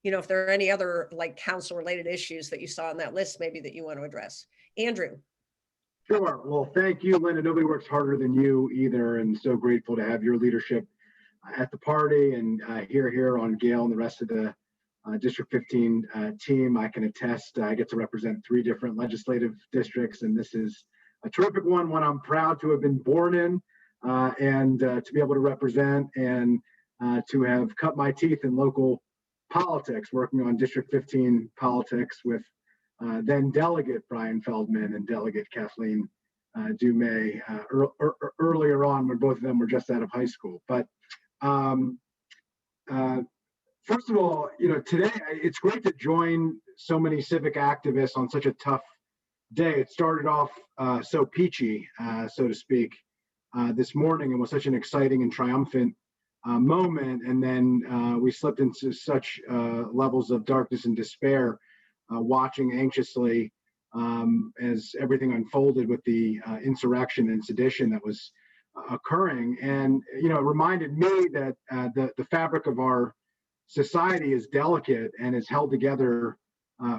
if there are any other like council related issues that you saw on that list, maybe that you want to address. Andrew. Sure. Well, thank you, Linda. Nobody works harder than you either, and so grateful to have your leadership at the party and here on Gail and the rest of the District 15 team. I can attest I get to represent 3 different legislative districts, and this is a terrific one I'm proud to have been born in and to be able to represent and to have cut my teeth in local politics, working on District 15 politics with then Delegate Brian Feldman and Delegate Kathleen Dumais earlier on when both of them were just out of high school. But first of all, today it's great to join so many civic activists on such a tough day. It started off so peachy, so to speak, this morning, and was such an exciting and triumphant moment. And then we slipped into such levels of darkness and despair, watching anxiously as everything unfolded with the insurrection and sedition that was occurring. And, it reminded me that the fabric of our society is delicate and is held together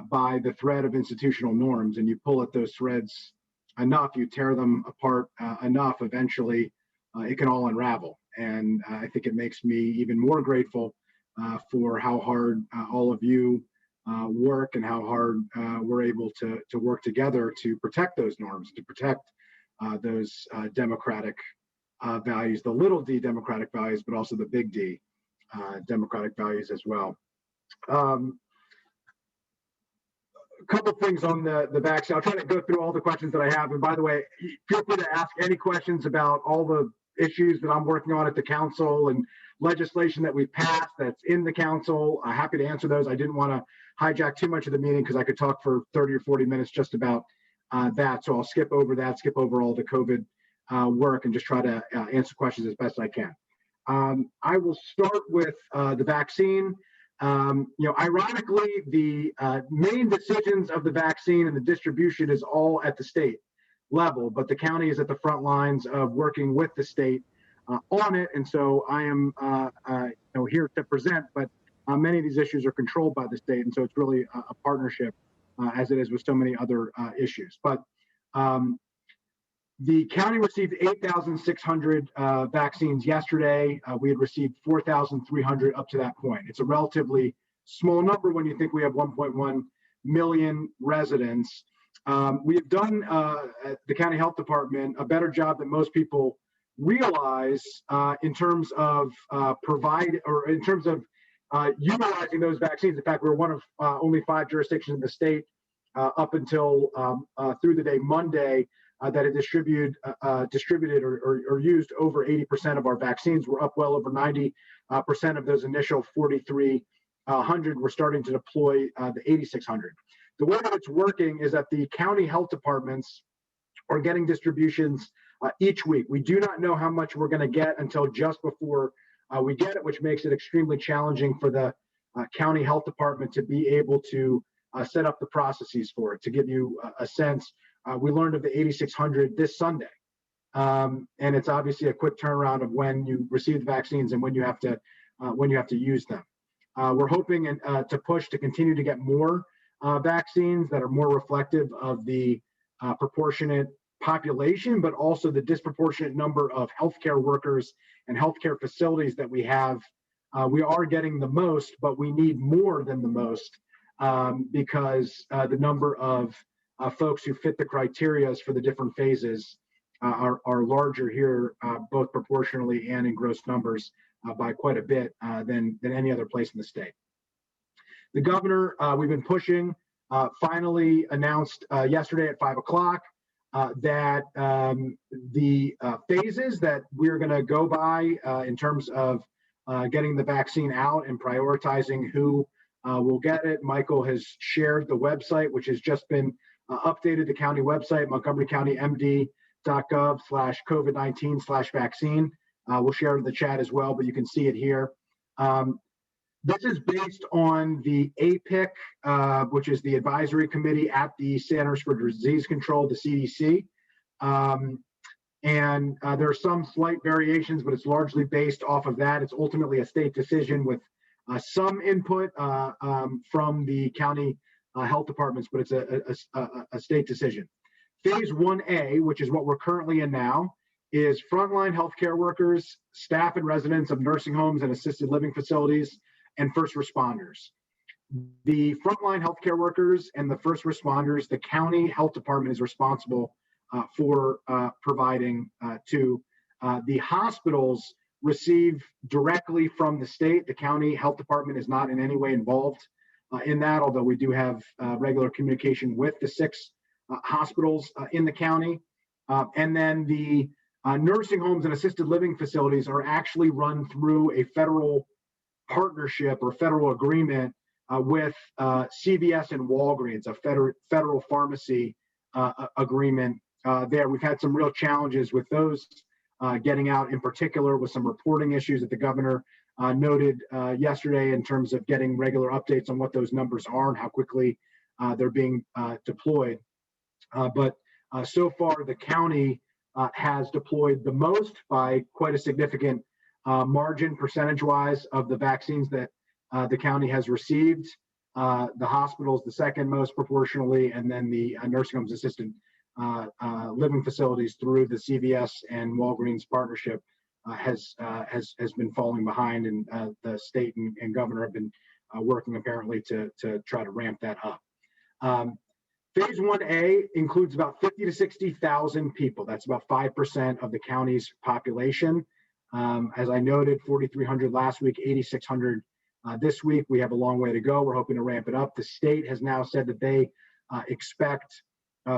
by the thread of institutional norms. And you pull at those threads enough, you tear them apart enough, eventually it can all unravel. And I think it makes me even more grateful for how hard all of you work and how hard we're able to work together to protect those norms, to protect those democratic values, the little d democratic values, but also the big D democratic values as well. A couple of things on the vaccine. I'll try to go through all the questions that I have. And by the way, feel free to ask any questions about all the issues that I'm working on at the council and legislation that we passed that's in the council. I'm happy to answer those. I didn't want to hijack too much of the meeting because I could talk for 30 or 40 minutes just about that. So I'll skip over that, skip over all the COVID work, and just try to answer questions as best I can. I will start with the vaccine. Ironically, the main decisions of the vaccine and the distribution is all at the state level, but the county is at the front lines of working with the state on it. And so I am here to present, but many of these issues are controlled by the state. And so it's really a partnership as it is with so many other issues. But the county received 8,600 vaccines yesterday. We had received 4,300 up to that point. It's a relatively small number when you think we have 1.1 million residents. We have done at the county health department a better job than most people realize in terms of utilizing those vaccines. In fact, we're one of only 5 jurisdictions in the state up until through the day Monday that had distributed or used over 80% of our vaccines. We're up well over 90% of those initial 4,300. We're starting to deploy the 8,600. The way that it's working is that the county health departments are getting distributions each week. We do not know how much we're going to get until just before we get it, which makes it extremely challenging for the county health department to be able to set up the processes for it. To give you a sense, we learned of the 8,600 this Sunday. And it's obviously a quick turnaround of when you receive the vaccines and when you have to use them. We're hoping to push to continue to get more vaccines that are more reflective of the proportionate population, but also the disproportionate number of healthcare workers and healthcare facilities that we have. We are getting the most, but we need more than the most because the number of folks who fit the criteria for the different phases are larger here, both proportionally and in gross numbers by quite a bit than any other place in the state. The governor, we've been pushing, finally announced yesterday at 5 o'clock that the phases that we're going to go by in terms of getting the vaccine out and prioritizing who will get it. Michael has shared the website, which has just been updated, the county website, montgomerycountymd.gov/COVID-19/vaccine. We'll share it in the chat as well, but you can see it here. This is based on the APIC, which is the advisory committee at the Centers for Disease Control, the CDC. And there are some slight variations, but it's largely based off of that. It's ultimately a state decision with some input from the county health departments, but it's a state decision. Phase 1A, which is what we're currently in now, is frontline healthcare workers, staff and residents of nursing homes and assisted living facilities, and first responders. The frontline healthcare workers and the first responders, the county health department is responsible for providing to. The hospitals receive directly from the state. The county health department is not in any way involved in that, although we do have regular communication with the 6 hospitals in the county. And then the nursing homes and assisted living facilities are actually run through a federal partnership or federal agreement with CVS and Walgreens, a federal pharmacy agreement there. We've had some real challenges with those getting out, in particular with some reporting issues that the governor noted yesterday in terms of getting regular updates on what those numbers are and how quickly they're being deployed. But so far, the county has deployed the most by quite a significant margin percentage-wise of the vaccines that the county has received. The hospitals, the second most proportionally, and then the nursing homes, assisted living facilities through the CVS and Walgreens partnership has been falling behind, and the state and governor have been working apparently to try to ramp that up. Phase 1A includes about 50 to 60,000 people. That's about 5% of the county's population. As I noted, 4,300 last week, 8,600 this week. We have a long way to go. We're hoping to ramp it up. The state has now said that they expect,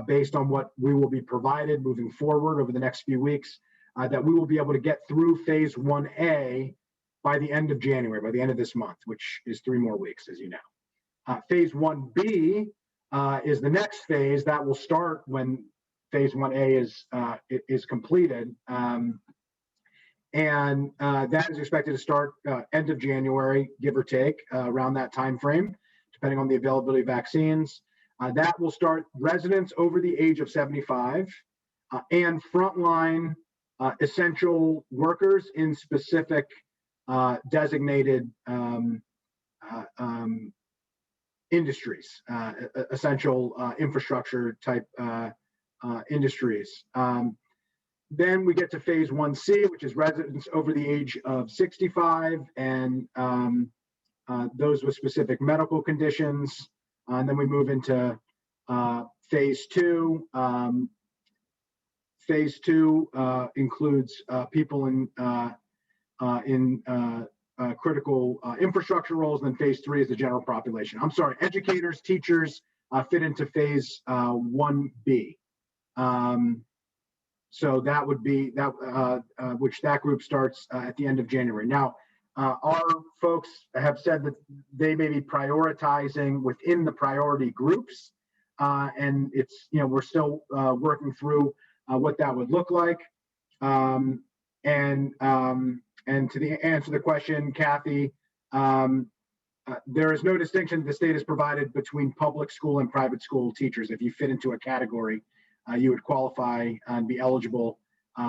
based on what we will be provided moving forward over the next few weeks, that we will be able to get through phase 1A by the end of January, by the end of this month, which is 3 more weeks, as you know. Phase 1B is the next phase that will start when phase 1A is completed. And that is expected to start end of January, give or take, around that time frame, depending on the availability of vaccines. That will start residents over the age of 75 and frontline essential workers in specific designated industries, essential infrastructure type industries. Then we get to phase 1C, which is residents over the age of 65 and those with specific medical conditions. And then we move into phase 2. Phase 2 includes people in critical infrastructure roles. And then phase 3 is the general population. I'm sorry, educators, teachers fit into phase 1B. So that would be that, which that group starts at the end of January. Now, our folks have said that they may be prioritizing within the priority groups and it's, we're still working through what that would look like. And to answer the question, Kathy, there is no distinction the state has provided between public school and private school teachers. If you fit into a category, you would qualify and be eligible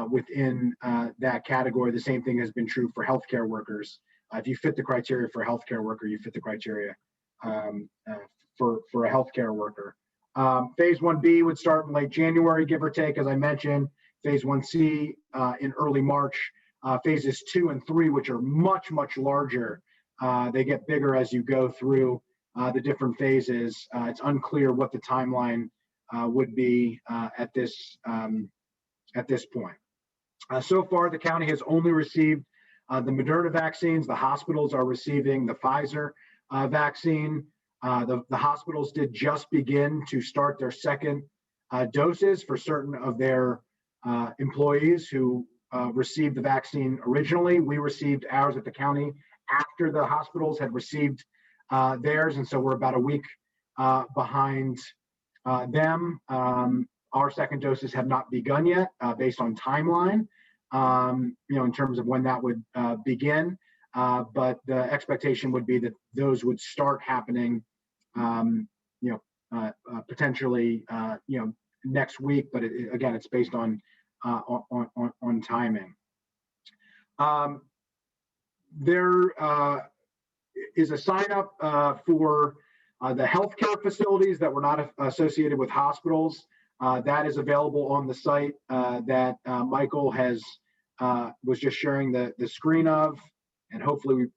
within that category. The same thing has been true for healthcare workers. If you fit the criteria for a healthcare worker, you fit the criteria for a healthcare worker. Phase 1B would start in late January, give or take, as I mentioned. Phase 1C in early March. Phases 2 and 3, which are much, much larger, they get bigger as you go through the different phases. It's unclear what the timeline would be at this point. So far, the county has only received the Moderna vaccines. The hospitals are receiving the Pfizer vaccine. The hospitals did just begin to start their second doses for certain of their employees who received the vaccine originally. We received ours at the county after the hospitals had received theirs, and so we're about a week behind them. Our second doses have not begun yet, based on timeline, in terms of when that would begin. But the expectation would be that those would start happening, potentially, next week. But again, it's based on timing. There is a sign up for the healthcare facilities that were not associated with hospitals. That is available on the site that Michael was just sharing the screen of, and hopefully we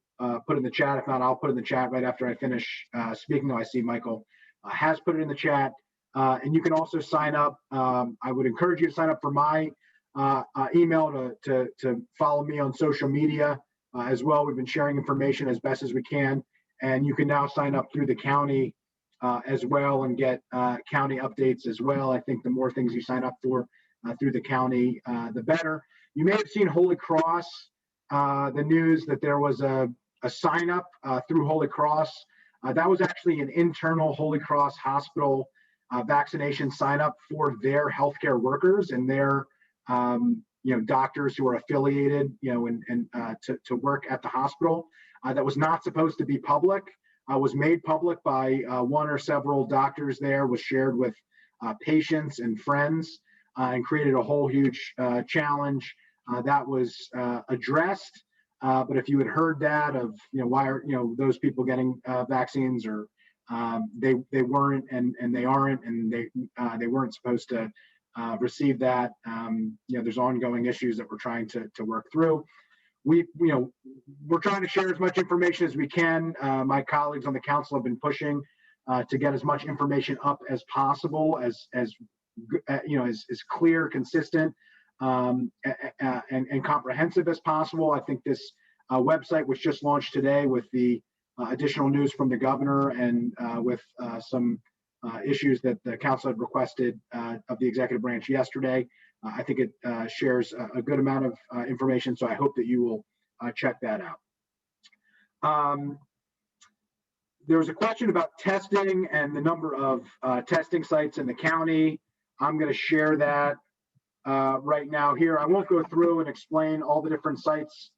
put in the chat. If not, I'll put in the chat right after I finish speaking. Though I see Michael has put it in the chat, and you can also sign up. I would encourage you to sign up for my email to follow me on social media as well. We've been sharing information as best as we can, and you can now sign up through the county as well and get county updates as well. I think the more things you sign up for through the county, the better. You may have seen Holy Cross, the news that there was a sign up through Holy Cross. That was actually an internal Holy Cross hospital vaccination sign up for their healthcare workers and their doctors who are affiliated, to work at the hospital. That was not supposed to be public. Was made public by one or several doctors there, was shared with patients and friends, and created a whole huge challenge that was addressed. But if you had heard that of, why are those people getting vaccines, or they weren't and they aren't, and they weren't supposed to receive that. There's ongoing issues that we're trying to work through. We're trying to share as much information as we can. My colleagues on the council have been pushing to get as much information up as possible, as clear, consistent, and comprehensive as possible. I think this website was just launched today with the additional news from the governor, and with some issues that the council had requested of the executive branch yesterday. I think it shares a good amount of information, so I hope that you will check that out. There was a question about testing and the number of testing sites in the county. I'm going to share that right now here. I won't go through and explain all the different sites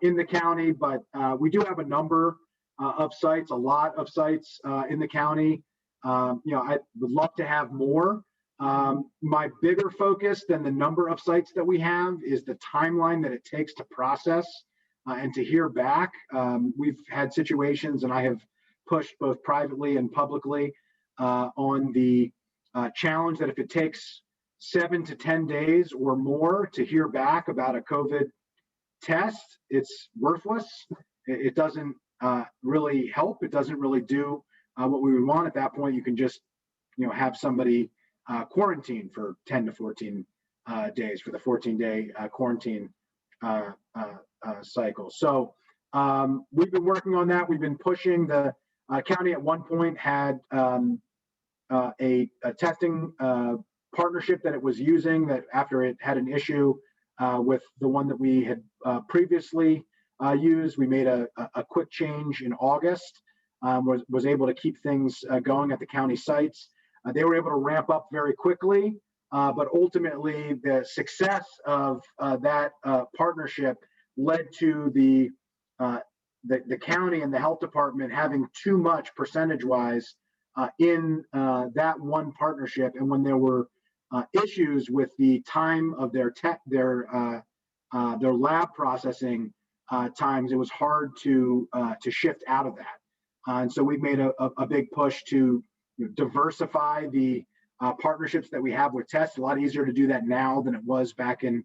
in the county, but we do have a number of sites, a lot of sites in the county. I would love to have more. My bigger focus than the number of sites that we have is the timeline that it takes to process and to hear back. We've had situations, and I have pushed both privately and publicly on the challenge that if it takes 7 to 10 days or more to hear back about a COVID test, it's worthless. It doesn't really help. It doesn't really do what we would want. At that point, you can just have somebody quarantine for 10 to 14 days for the 14-day quarantine cycle. So we've been working on that. We've been pushing. The county at one point had a testing partnership that it was using, that after it had an issue with the one that we had previously used, we made a quick change in August, was able to keep things going at the county sites. They were able to ramp up very quickly, but ultimately the success of that partnership led to the county and the health department having too much percentage-wise in that one partnership. And when there were issues with the time of their lab processing times, it was hard to shift out of that. And so we've made a big push to diversify the partnerships that we have with tests. A lot easier to do that now than it was back in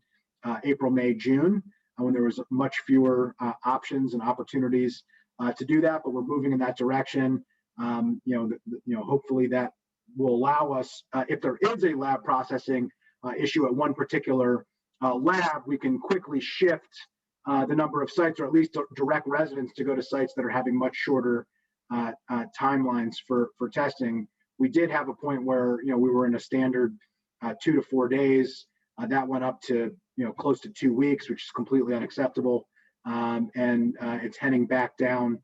April, May, June, when there was much fewer options and opportunities to do that. But we're moving in that direction. Hopefully that will allow us, if there is a lab processing issue at one particular lab, we can quickly shift the number of sites, or at least direct residents to go to sites that are having much shorter timelines for testing. We did have a point where we were in a standard 2 to 4 days. That went up to close to 2 weeks, which is completely unacceptable. And it's heading back down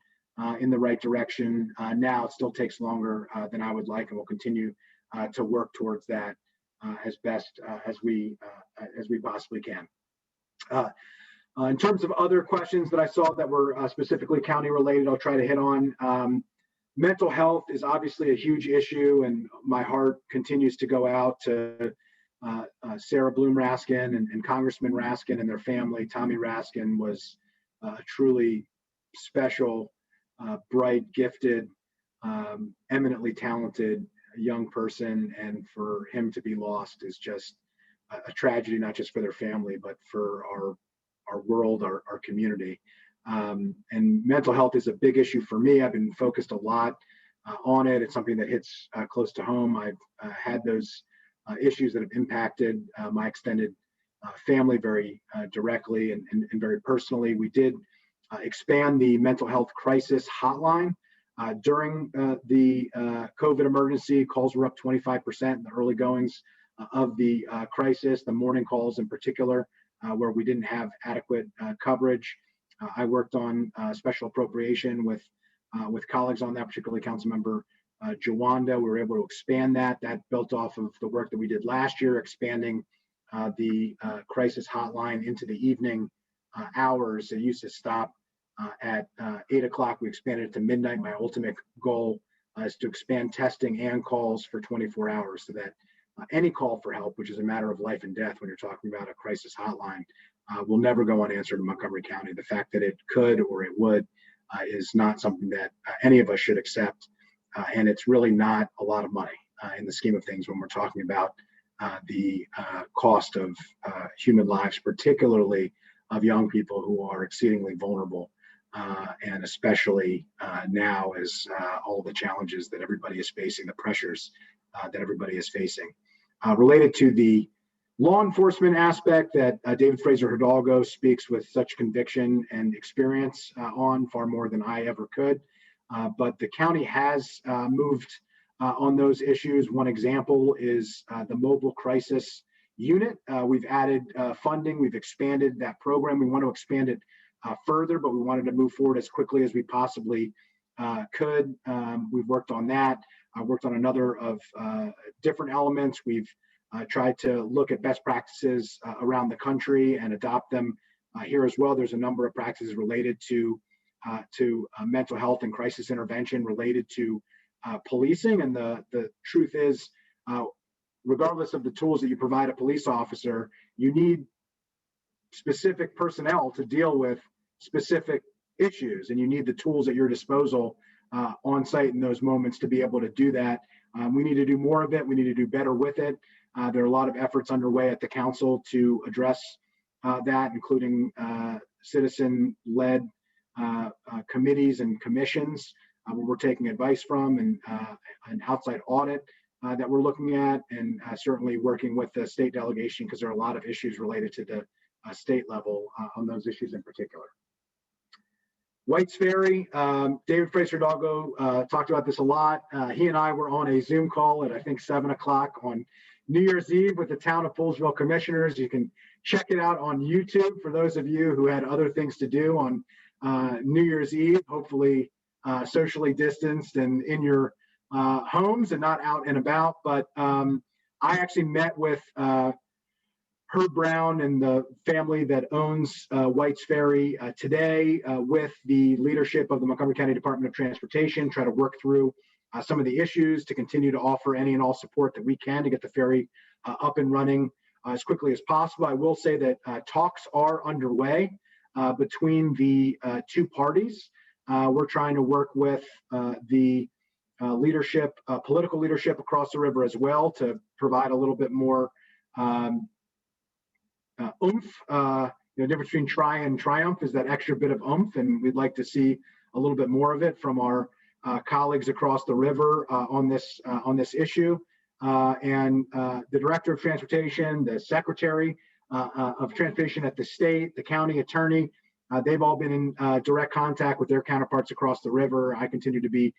in the right direction. Now it still takes longer than I would like, and we'll continue to work towards that as best as we possibly can. In terms of other questions that I saw that were specifically county related, I'll try to hit on. Mental health is obviously a huge issue, and my heart continues to go out to Sarah Bloom Raskin and Congressman Raskin and their family. Tommy Raskin was a truly special, bright, gifted, eminently talented young person, and for him to be lost is just a tragedy, not just for their family, but for our world, our community. And mental health is a big issue for me. I've been focused a lot on it. It's something that hits close to home. I've had those issues that have impacted my extended family very directly and very personally. We did expand the mental health crisis hotline. During the COVID emergency, calls were up 25% in the early goings of the crisis, the morning calls in particular, where we didn't have adequate coverage. I worked on special appropriation with colleagues on that, particularly Councilmember Jawanda. We were able to expand that. That built off of the work that we did last year, expanding the crisis hotline into the evening hours. It used to stop at 8 o'clock. We expanded it to midnight. My ultimate goal is to expand testing and calls for 24 hours so that any call for help, which is a matter of life and death when you're talking about a crisis hotline, will never go unanswered in Montgomery County. The fact that it could or it would is not something that any of us should accept. And it's really not a lot of money in the scheme of things when we're talking about the cost of human lives, particularly of young people who are exceedingly vulnerable. And especially now as all the challenges that everybody is facing, the pressures that everybody is facing. Related to the law enforcement aspect that David Fraser Hidalgo speaks with such conviction and experience on, far more than I ever could. But the county has moved on those issues. One example is the mobile crisis unit. We've added funding. We've expanded that program. We want to expand it further, but we wanted to move forward as quickly as we possibly could. We've worked on that. I worked on another of different elements. We've tried to look at best practices around the country and adopt them here as well. There's a number of practices related to mental health and crisis intervention related to policing. And the truth is, regardless of the tools that you provide a police officer, you need specific personnel to deal with specific issues, and you need the tools at your disposal on site in those moments to be able to do that. We need to do more of it. We need to do better with it. There are a lot of efforts underway at the council to address that, including citizen-led committees and commissions where we're taking advice from, and an outside audit that we're looking at, and certainly working with the state delegation, because there are a lot of issues related to the state level on those issues in particular. White's Ferry, David Fraser Hidalgo talked about this a lot. He and I were on a Zoom call at I think 7 o'clock on New Year's Eve with the town of Poolesville commissioners. You can check it out on YouTube for those of you who had other things to do on New Year's Eve, hopefully socially distanced and in your homes and not out and about. But I actually met with Herb Brown and the family that owns White's Ferry today with the leadership of the Montgomery County Department of Transportation, try to work through some of the issues to continue to offer any and all support that we can to get the ferry up and running as quickly as possible. I will say that talks are underway between the two parties. We're trying to work with the leadership, political leadership across the river as well to provide a little bit more oomph. The difference between try and triumph is that extra bit of oomph, and we'd like to see a little bit more of it from our colleagues across the river on this issue. And the Director of Transportation, the Secretary of Transportation at the state, the county attorney, they've all been in direct contact with their counterparts across the river. I continue to be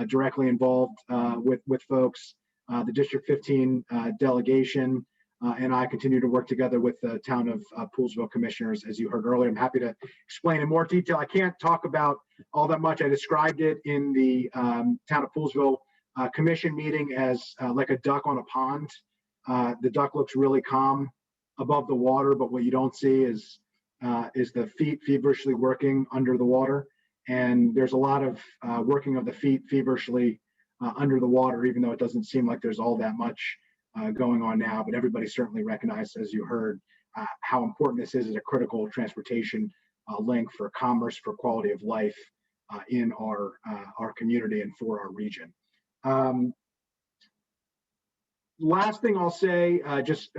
directly involved with folks, the District 15 delegation, and I continue to work together with the town of Poolesville commissioners, as you heard earlier. I'm happy to explain in more detail. I can't talk about all that much. I described it in the town of Poolesville commission meeting as like a duck on a pond. The duck looks really calm above the water, but what you don't see is the feet feverishly working under the water. And there's a lot of working of the feet feverishly under the water, even though it doesn't seem like there's all that much going on now. But everybody certainly recognized, as you heard, how important this is as a critical transportation link for commerce, for quality of life in our community and for our region. Last thing I'll say, just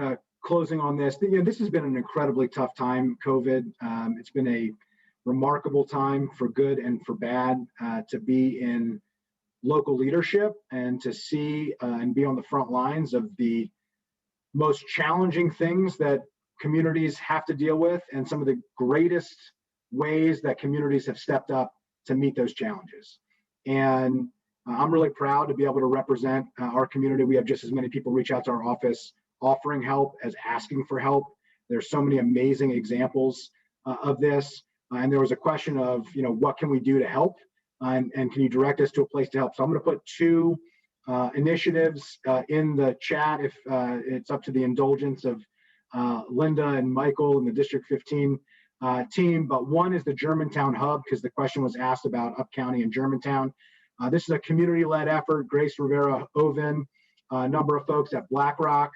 closing on this, this has been an incredibly tough time, COVID. It's been a remarkable time for good and for bad to be in local leadership and to see and be on the front lines of the most challenging things that communities have to deal with and some of the greatest ways that communities have stepped up to meet those challenges. And I'm really proud to be able to represent our community. We have just as many people reach out to our office offering help as asking for help. There's so many amazing examples of this. And there was a question of, what can we do to help? And can you direct us to a place to help? So I'm going to put two initiatives in the chat if it's up to the indulgence of Linda and Michael and the District 15 team. But one is the Germantown Hub, because the question was asked about Up County and Germantown. This is a community-led effort. Grace Rivera Oven, a number of folks at BlackRock.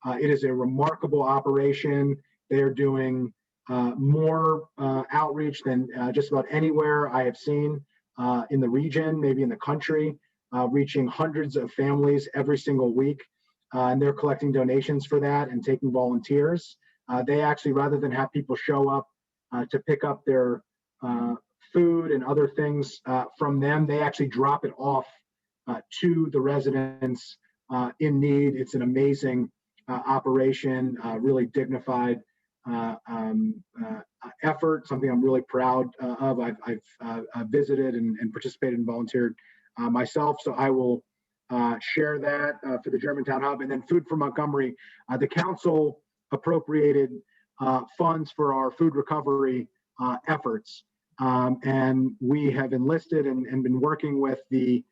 It is a remarkable operation. They're doing more outreach than just about anywhere I have seen in the region, maybe in the country, reaching hundreds of families every single week. And they're collecting donations for that and taking volunteers. They actually, rather than have people show up to pick up their food and other things from them, they actually drop it off to the residents in need. It's an amazing operation, really dignified effort, something I'm really proud of. I've visited and participated and volunteered myself, so I will share that for the Germantown Hub. And then Food for Montgomery, the council appropriated funds for our food recovery efforts. And we have enlisted and been working with the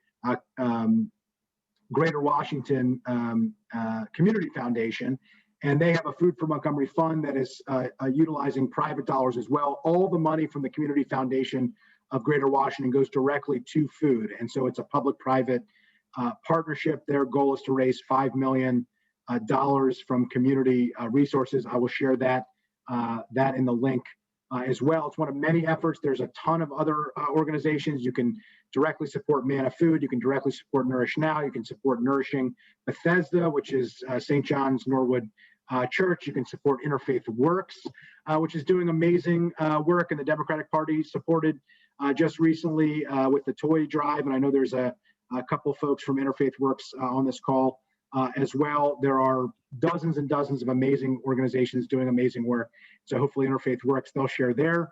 Greater Washington Community Foundation, and they have a Food for Montgomery fund that is utilizing private dollars as well. All the money from the Community Foundation of Greater Washington goes directly to food, and so it's a public-private partnership. Their goal is to raise $5 million from community resources. I will share that in the link as well. It's one of many efforts. There's a ton of other organizations. You can directly support Manna Food. You can directly support Nourish Now. You can support Nourishing Bethesda, which is St. John's Norwood Church. You can support Interfaith Works, which is doing amazing work, and the Democratic Party supported just recently with the toy drive. And I know there's a couple of folks from Interfaith Works on this call as well. There are dozens and dozens of amazing organizations doing amazing work. So hopefully Interfaith Works, they'll share their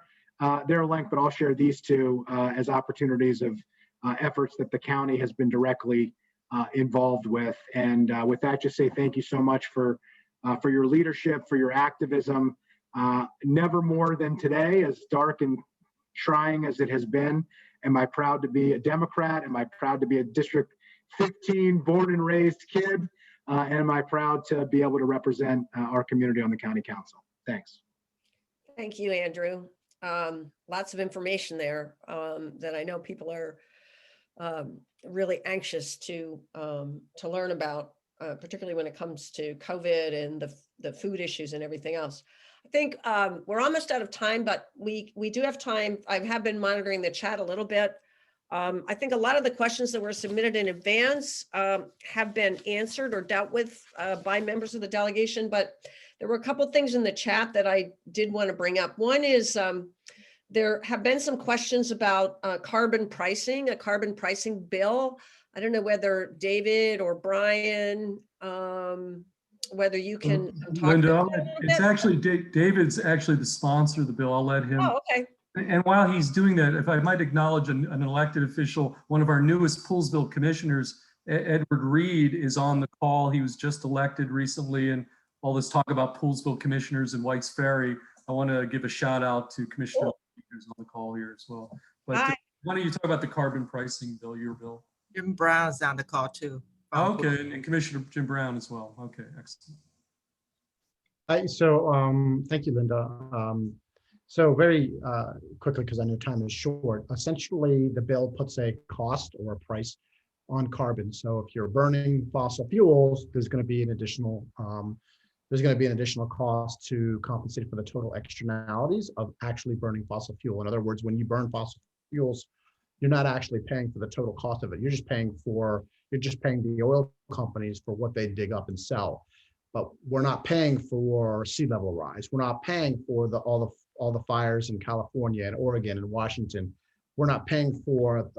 link, but I'll share these two as opportunities of efforts that the county has been directly involved with. And with that, just say thank you so much for your leadership, for your activism. Never more than today, as dark and trying as it has been. Am I proud to be a Democrat? Am I proud to be a District D15 born and raised kid, and am I proud to be able to represent our community on the county council. Thanks. Thank you, Andrew. Lots of information there that I know people are really anxious to learn about, particularly when it comes to COVID and the food issues and everything else. I think we're almost out of time, but we do have time. I have been monitoring the chat a little bit. I think a lot of the questions that were submitted in advance have been answered or dealt with by members of the delegation, but there were a couple of things in the chat that I did want to bring up. One is there have been some questions about carbon pricing, a carbon pricing bill. I don't know whether David or Brian, whether you can talk Linda, about that a little it's bit. actually David's actually the sponsor of the bill. I'll let him. Oh, okay. And while he's doing that, if I might acknowledge an elected official, one of our newest Poolsville commissioners, Edward Reed, is on the call. He was just elected recently, and all this talk about Poolsville commissioners and White's Ferry, I want to give a shout out to Commissioner who's on the call here as well. But Hi. why don't you talk about the carbon pricing bill, your bill? Jim Brown's on the call too. Okay, and Commissioner Jim Brown as well. Okay, excellent. Thank you, Linda. So very quickly, because I know time is short, essentially the bill puts a cost or a price on carbon. So if you're burning fossil fuels, there's going to be an additional cost to compensate for the total externalities of actually burning fossil fuel. In other words, when you burn fossil fuels, you're not actually paying for the total cost of it. You're just paying the oil companies for what they dig up and sell. But we're not paying for sea level rise. We're not paying for all the fires in California and Oregon and Washington. We're not paying for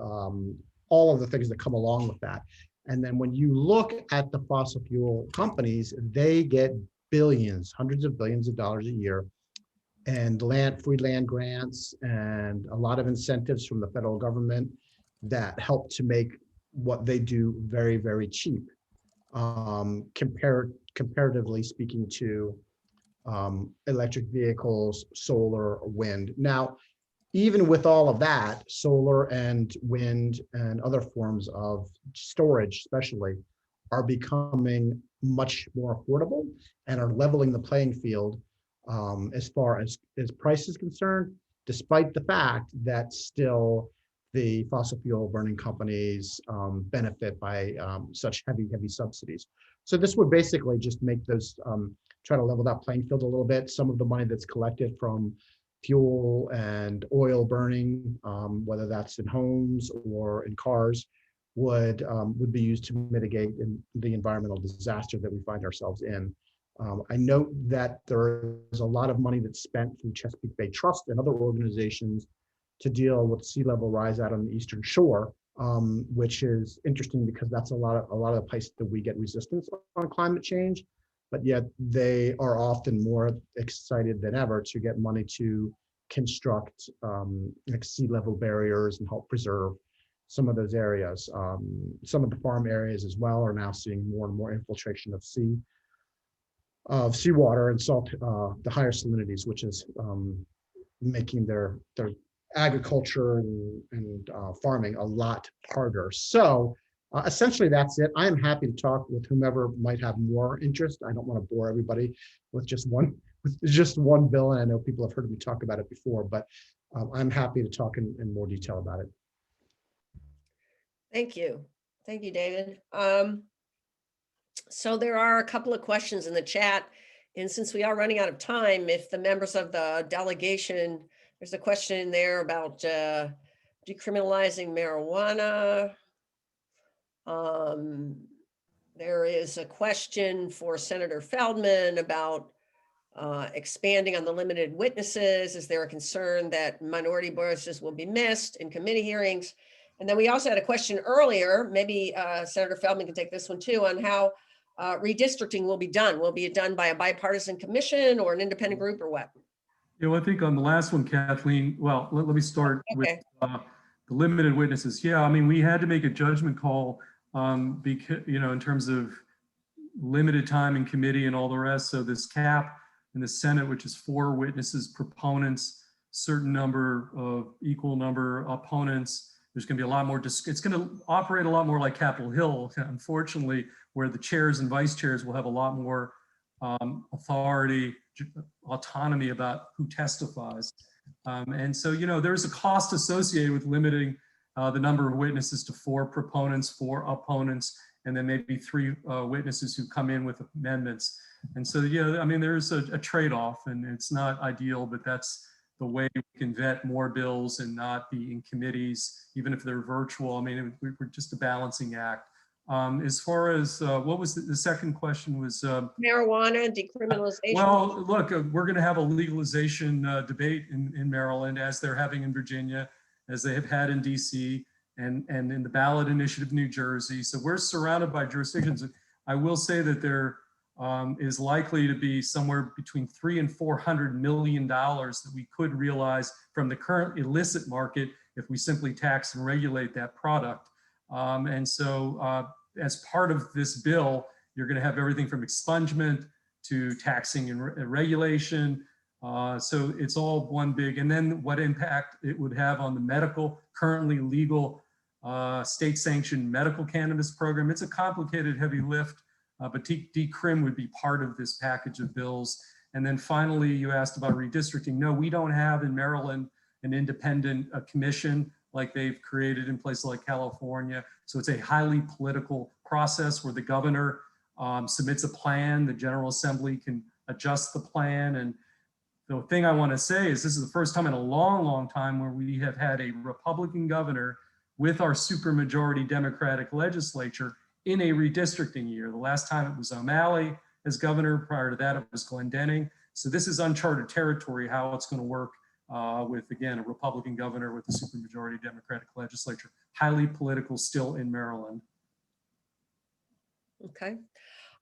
all of the things that come along with that. And then when you look at the fossil fuel companies, they get billions, hundreds of billions of dollars a year, and free land grants and a lot of incentives from the federal government that help to make what they do very, very cheap, comparatively speaking to electric vehicles, solar, wind. Now, even with all of that, solar and wind and other forms of storage especially are becoming much more affordable and are leveling the playing field as far as price is concerned, despite the fact that still the fossil fuel burning companies benefit by such heavy subsidies. So this would basically just make those, try to level that playing field a little bit. Some of the money that's collected from fuel and oil burning, whether that's in homes or in cars, would be used to mitigate the environmental disaster that we find ourselves in. I note that there is a lot of money that's spent through Chesapeake Bay Trust and other organizations to deal with sea level rise out on the Eastern Shore, which is interesting because that's a lot of the places that we get resistance on climate change, but yet they are often more excited than ever to get money to construct like sea level barriers and help preserve some of those areas. Some of the farm areas as well are now seeing more and more infiltration of seawater and salt, the higher salinities, which is making their agriculture and farming a lot harder. So essentially that's it. I am happy to talk with whomever might have more interest. I don't want to bore everybody with just one bill, and I know people have heard me talk about it before, but I'm happy to talk in more detail about it. Thank you, David. So there are a couple of questions in the chat, and since we are running out of time, if the members of the delegation, there's a question in there about decriminalizing marijuana. There is a question for Senator Feldman about expanding on the limited witnesses. Is there a concern that minority voices will be missed in committee hearings? And then we also had a question earlier, maybe Senator Feldman can take this one too, on how redistricting will be done. Will it be done by a bipartisan commission or an independent group or what? Yeah, well, I think on the last one, Kathleen, well, let me start with the limited witnesses. Yeah, I mean, we had to make a judgment call because, in terms of limited time in committee and all the rest. So this cap in the Senate, which is 4 witnesses, proponents, certain number of equal number opponents, there's going to be a lot more, it's going to operate a lot more like Capitol Hill, unfortunately, where the chairs and vice chairs will have a lot more authority, autonomy about who testifies. And so, there's a cost associated with limiting the number of witnesses to 4 proponents, 4 opponents, and then maybe 3 witnesses who come in with amendments. And so, I mean, there's a trade-off, and it's not ideal, but that's the way we can vet more bills and not be in committees, even if they're virtual. I mean, we're just a balancing act. As far as what was the second question was? Marijuana decriminalization. Well, look, we're going to have a legalization debate in Maryland, as they're having in Virginia, as they have had in DC, and in the ballot initiative in New Jersey. So we're surrounded by jurisdictions. I will say that there is likely to be somewhere between $300 and $400 million that we could realize from the current illicit market if we simply tax and regulate that product. And so as part of this bill, you're going to have everything from expungement to taxing and regulation. So it's all one big, and then what impact it would have on the medical, currently legal state-sanctioned medical cannabis program. It's a complicated, heavy lift, but decrim would be part of this package of bills. And then finally, you asked about redistricting. No, we don't have in Maryland an independent commission like they've created in places like California. So it's a highly political process where the governor submits a plan, the General Assembly can adjust the plan. And the thing I want to say is this is the first time in a long, long time where we have had a Republican governor with our supermajority Democratic legislature in a redistricting year. The last time it was O'Malley as governor. Prior to that, it was Glendening. So this is uncharted territory, how it's going to work with, again, a Republican governor with a supermajority Democratic legislature. Highly political still in Maryland. Okay.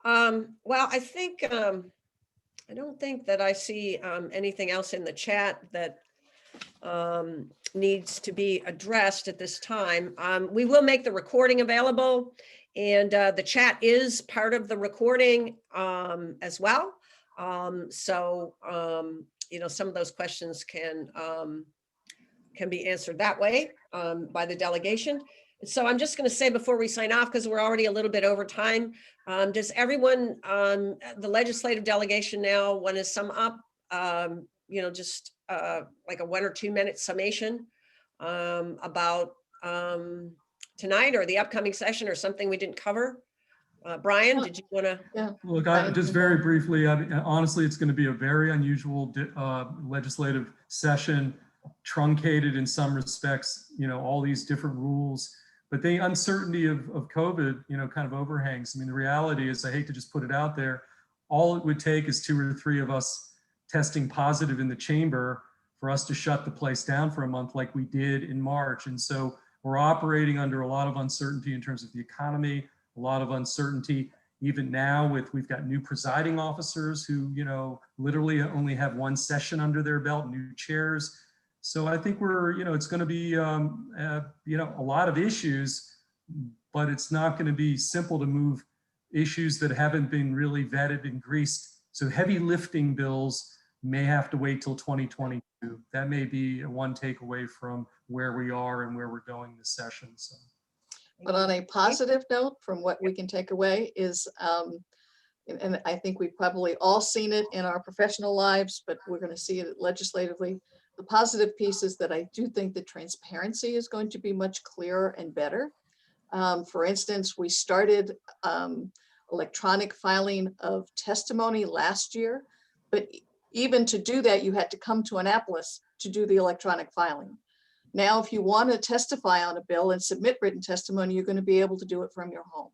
Well, I think, I don't think that I see anything else in the chat that needs to be addressed at this time. We will make the recording available, and the chat is part of the recording as well. So, some of those questions can be answered that way by the delegation. So I'm just going to say before we sign off, because we're already a little bit over time, does everyone, the legislative delegation now want to sum up, just like a 1 or 2 minute summation about tonight or the upcoming session or something we didn't cover? Brian, did you want to? Yeah. Look, just very briefly, I mean, honestly, it's going to be a very unusual legislative session, truncated in some respects, all these different rules. But the uncertainty of COVID, kind of overhangs. I mean, the reality is, I hate to just put it out there, all it would take is 2 or 3 of us testing positive in the chamber for us to shut the place down for a month like we did in March. And so we're operating under a lot of uncertainty in terms of the economy, a lot of uncertainty even now we've got new presiding officers who, literally only have 1 session under their belt, new chairs. So I think it's going to be, a lot of issues, but it's not going to be simple to move issues that haven't been really vetted and greased. So heavy lifting bills may have to wait till 2022. That may be one takeaway from where we are and where we're going this session. So. But on a positive note, from what we can take away is, and I think we've probably all seen it in our professional lives, but we're going to see it legislatively. The positive piece is that I do think the transparency is going to be much clearer and better. For instance, we started electronic filing of testimony last year, but even to do that, you had to come to Annapolis to do the electronic filing. Now, if you want to testify on a bill and submit written testimony, you're going to be able to do it from your home.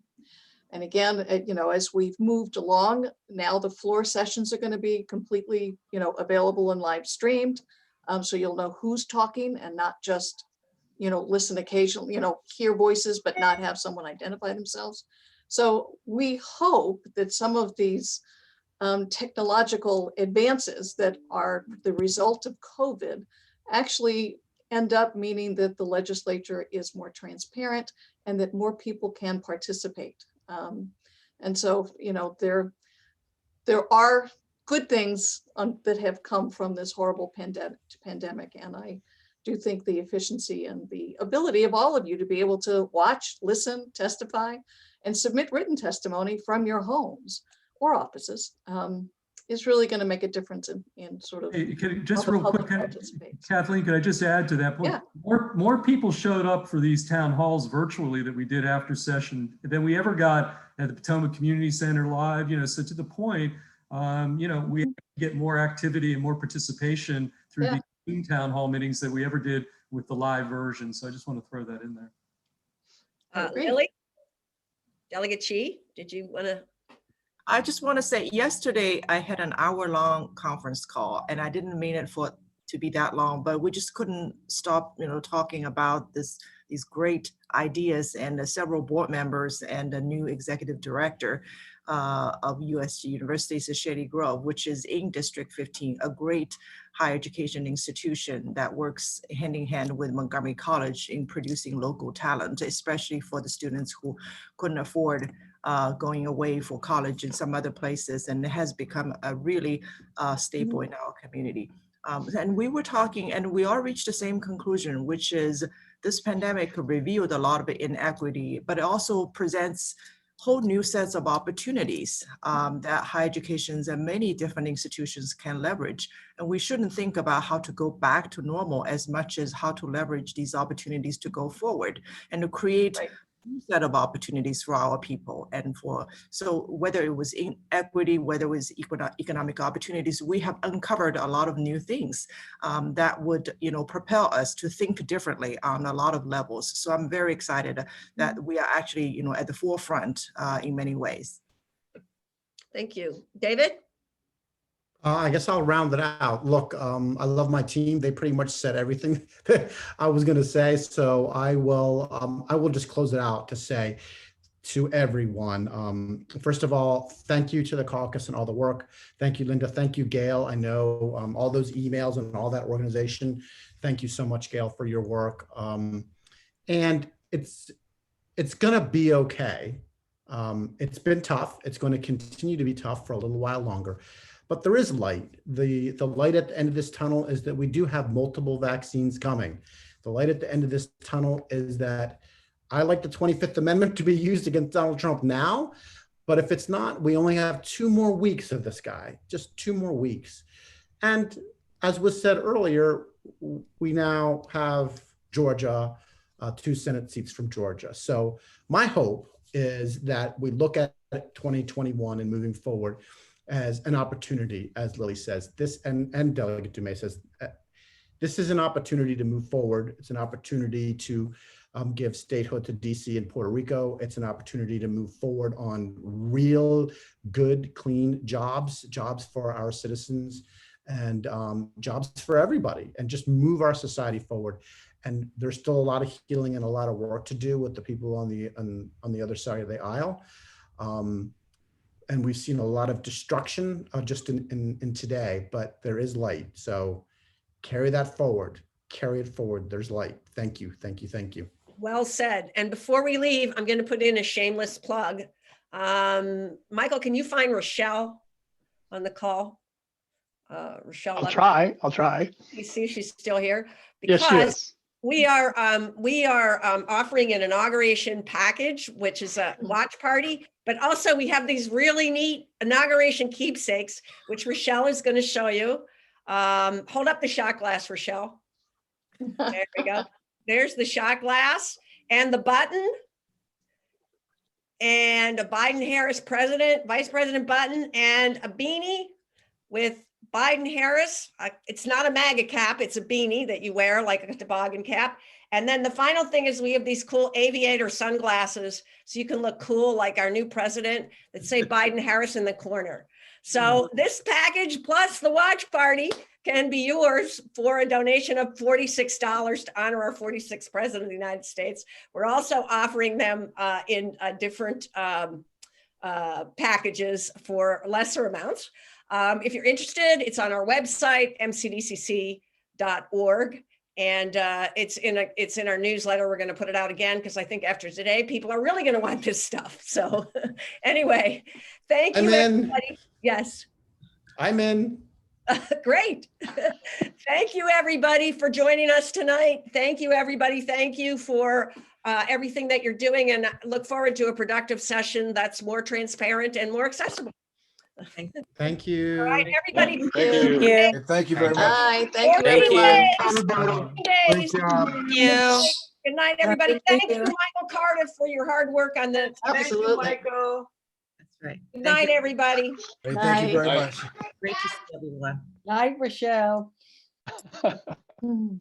And again, as we've moved along, now the floor sessions are going to be completely, available and live streamed. So you'll know who's talking and not just, listen occasionally, hear voices, but not have someone identify themselves. So we hope that some of these technological advances that are the result of COVID actually end up meaning that the legislature is more transparent and that more people can participate. And so, there are good things that have come from this horrible pandemic. And do think the efficiency and the ability of all of you to be able to watch, listen, testify, and submit written testimony from your homes or offices is really going to make a difference in sort of Hey, just how the real quick, public participates. Kathleen, could I just add to that point? Yeah. More people showed up for these town halls virtually that we did after session than we ever got at the Potomac Community Center live, so to the point, we get more activity and more participation through Yeah. these town hall meetings than we ever did with the live version. So I just want to throw that in there. Agreed. Lily? Delegate Chi, did you want to? I just want to say, yesterday I had an hour-long conference call, and I didn't mean it to be that long, but we just couldn't stop, talking about these great ideas, and several board members and a new executive director of USG University's Shady Grove, which is in District 15, a great higher education institution that works hand in hand with Montgomery College in producing local talent, especially for the students who couldn't afford going away for college in some other places, and it has become a really staple in our community. And we were talking, and we all reached the same conclusion, which is this pandemic revealed a lot of inequity, but it also presents whole new sets of opportunities that higher educations and many different institutions can leverage. And we shouldn't think about how to go back to normal as much as how to leverage these opportunities to go forward and to create Right. new set of opportunities for our people. And so whether it was inequity, whether it was economic opportunities, we have uncovered a lot of new things that would, propel us to think differently on a lot of levels. So I'm very excited that we are actually, at the forefront in many ways. Thank you. David? I guess I'll round it out. Look, I love my team. They pretty much said everything I was going to say. So I will just close it out to say to everyone, first of all, thank you to the caucus and all the work. Thank you, Linda. Thank you, Gail. I know all those emails and all that organization. Thank you so much, Gail, for your work. And it's going to be okay. It's been tough. It's going to continue to be tough for a little while longer. But there is light. The light at the end of this tunnel is that we do have multiple vaccines coming. The light at the end of this tunnel is that I like the 25th Amendment to be used against Donald Trump now, but if it's not, we only have 2 more weeks of this guy, just 2 more weeks. And as was said earlier, we now have Georgia, 2 Senate seats from Georgia. So my hope is that we look at 2021 and moving forward as an opportunity, as Lily says, and Delegate Dumais says, this is an opportunity to move forward. It's an opportunity to give statehood to DC and Puerto Rico. It's an opportunity to move forward on real, good, clean jobs for our citizens, and jobs for everybody, and just move our society forward. And there's still a lot of healing and a lot of work to do with the people on the other side of the aisle. And we've seen a lot of destruction just in today, but there is light. So carry that forward, carry it forward. There's light. Thank you, thank you, thank you. Well said. And before we leave, I'm going to put in a shameless plug. Michael, can you find Rochelle on the call? Rochelle, I'll try. You see she's still here? Yes, she is. We are offering an inauguration package, which is a watch party, but also we have these really neat inauguration keepsakes, which Rochelle is going to show you. Hold up the shot glass, Rochelle. There we go. There's the shot glass and the button, and a Biden-Harris vice president button, and a beanie with Biden-Harris. It's not a MAGA cap, it's a beanie that you wear like a toboggan cap. And then the final thing is we have these cool aviator sunglasses so you can look cool like our new president that say Biden-Harris in the corner. So this package plus the watch party can be yours for a donation of $46 to honor our 46th president of the United States. We're also offering them in different packages for lesser amounts. If you're interested, it's on our website, mcdcc.org. And it's in our newsletter. We're going to put it out again because I think after today, people are really going to want this stuff. So anyway, thank you, everybody. Yes. I'm in. Great. Thank you, everybody, for joining us tonight. Thank you, everybody. Thank you for everything that you're doing, and I look forward to a productive session that's more transparent and more accessible. Thank you. All right, everybody. Thank you. Yeah. Thank you very much. Bye. Thank you, Thank you. everyone. Great job. Thank you. Good night, everybody. Thank Thank you, you. Michael Carter, for your hard work on this. Absolutely. Michael. That's right. Good Thank night, you. everybody. Hey, thank you very Night. much. Great to see everyone. Night, Rochelle. Hmm.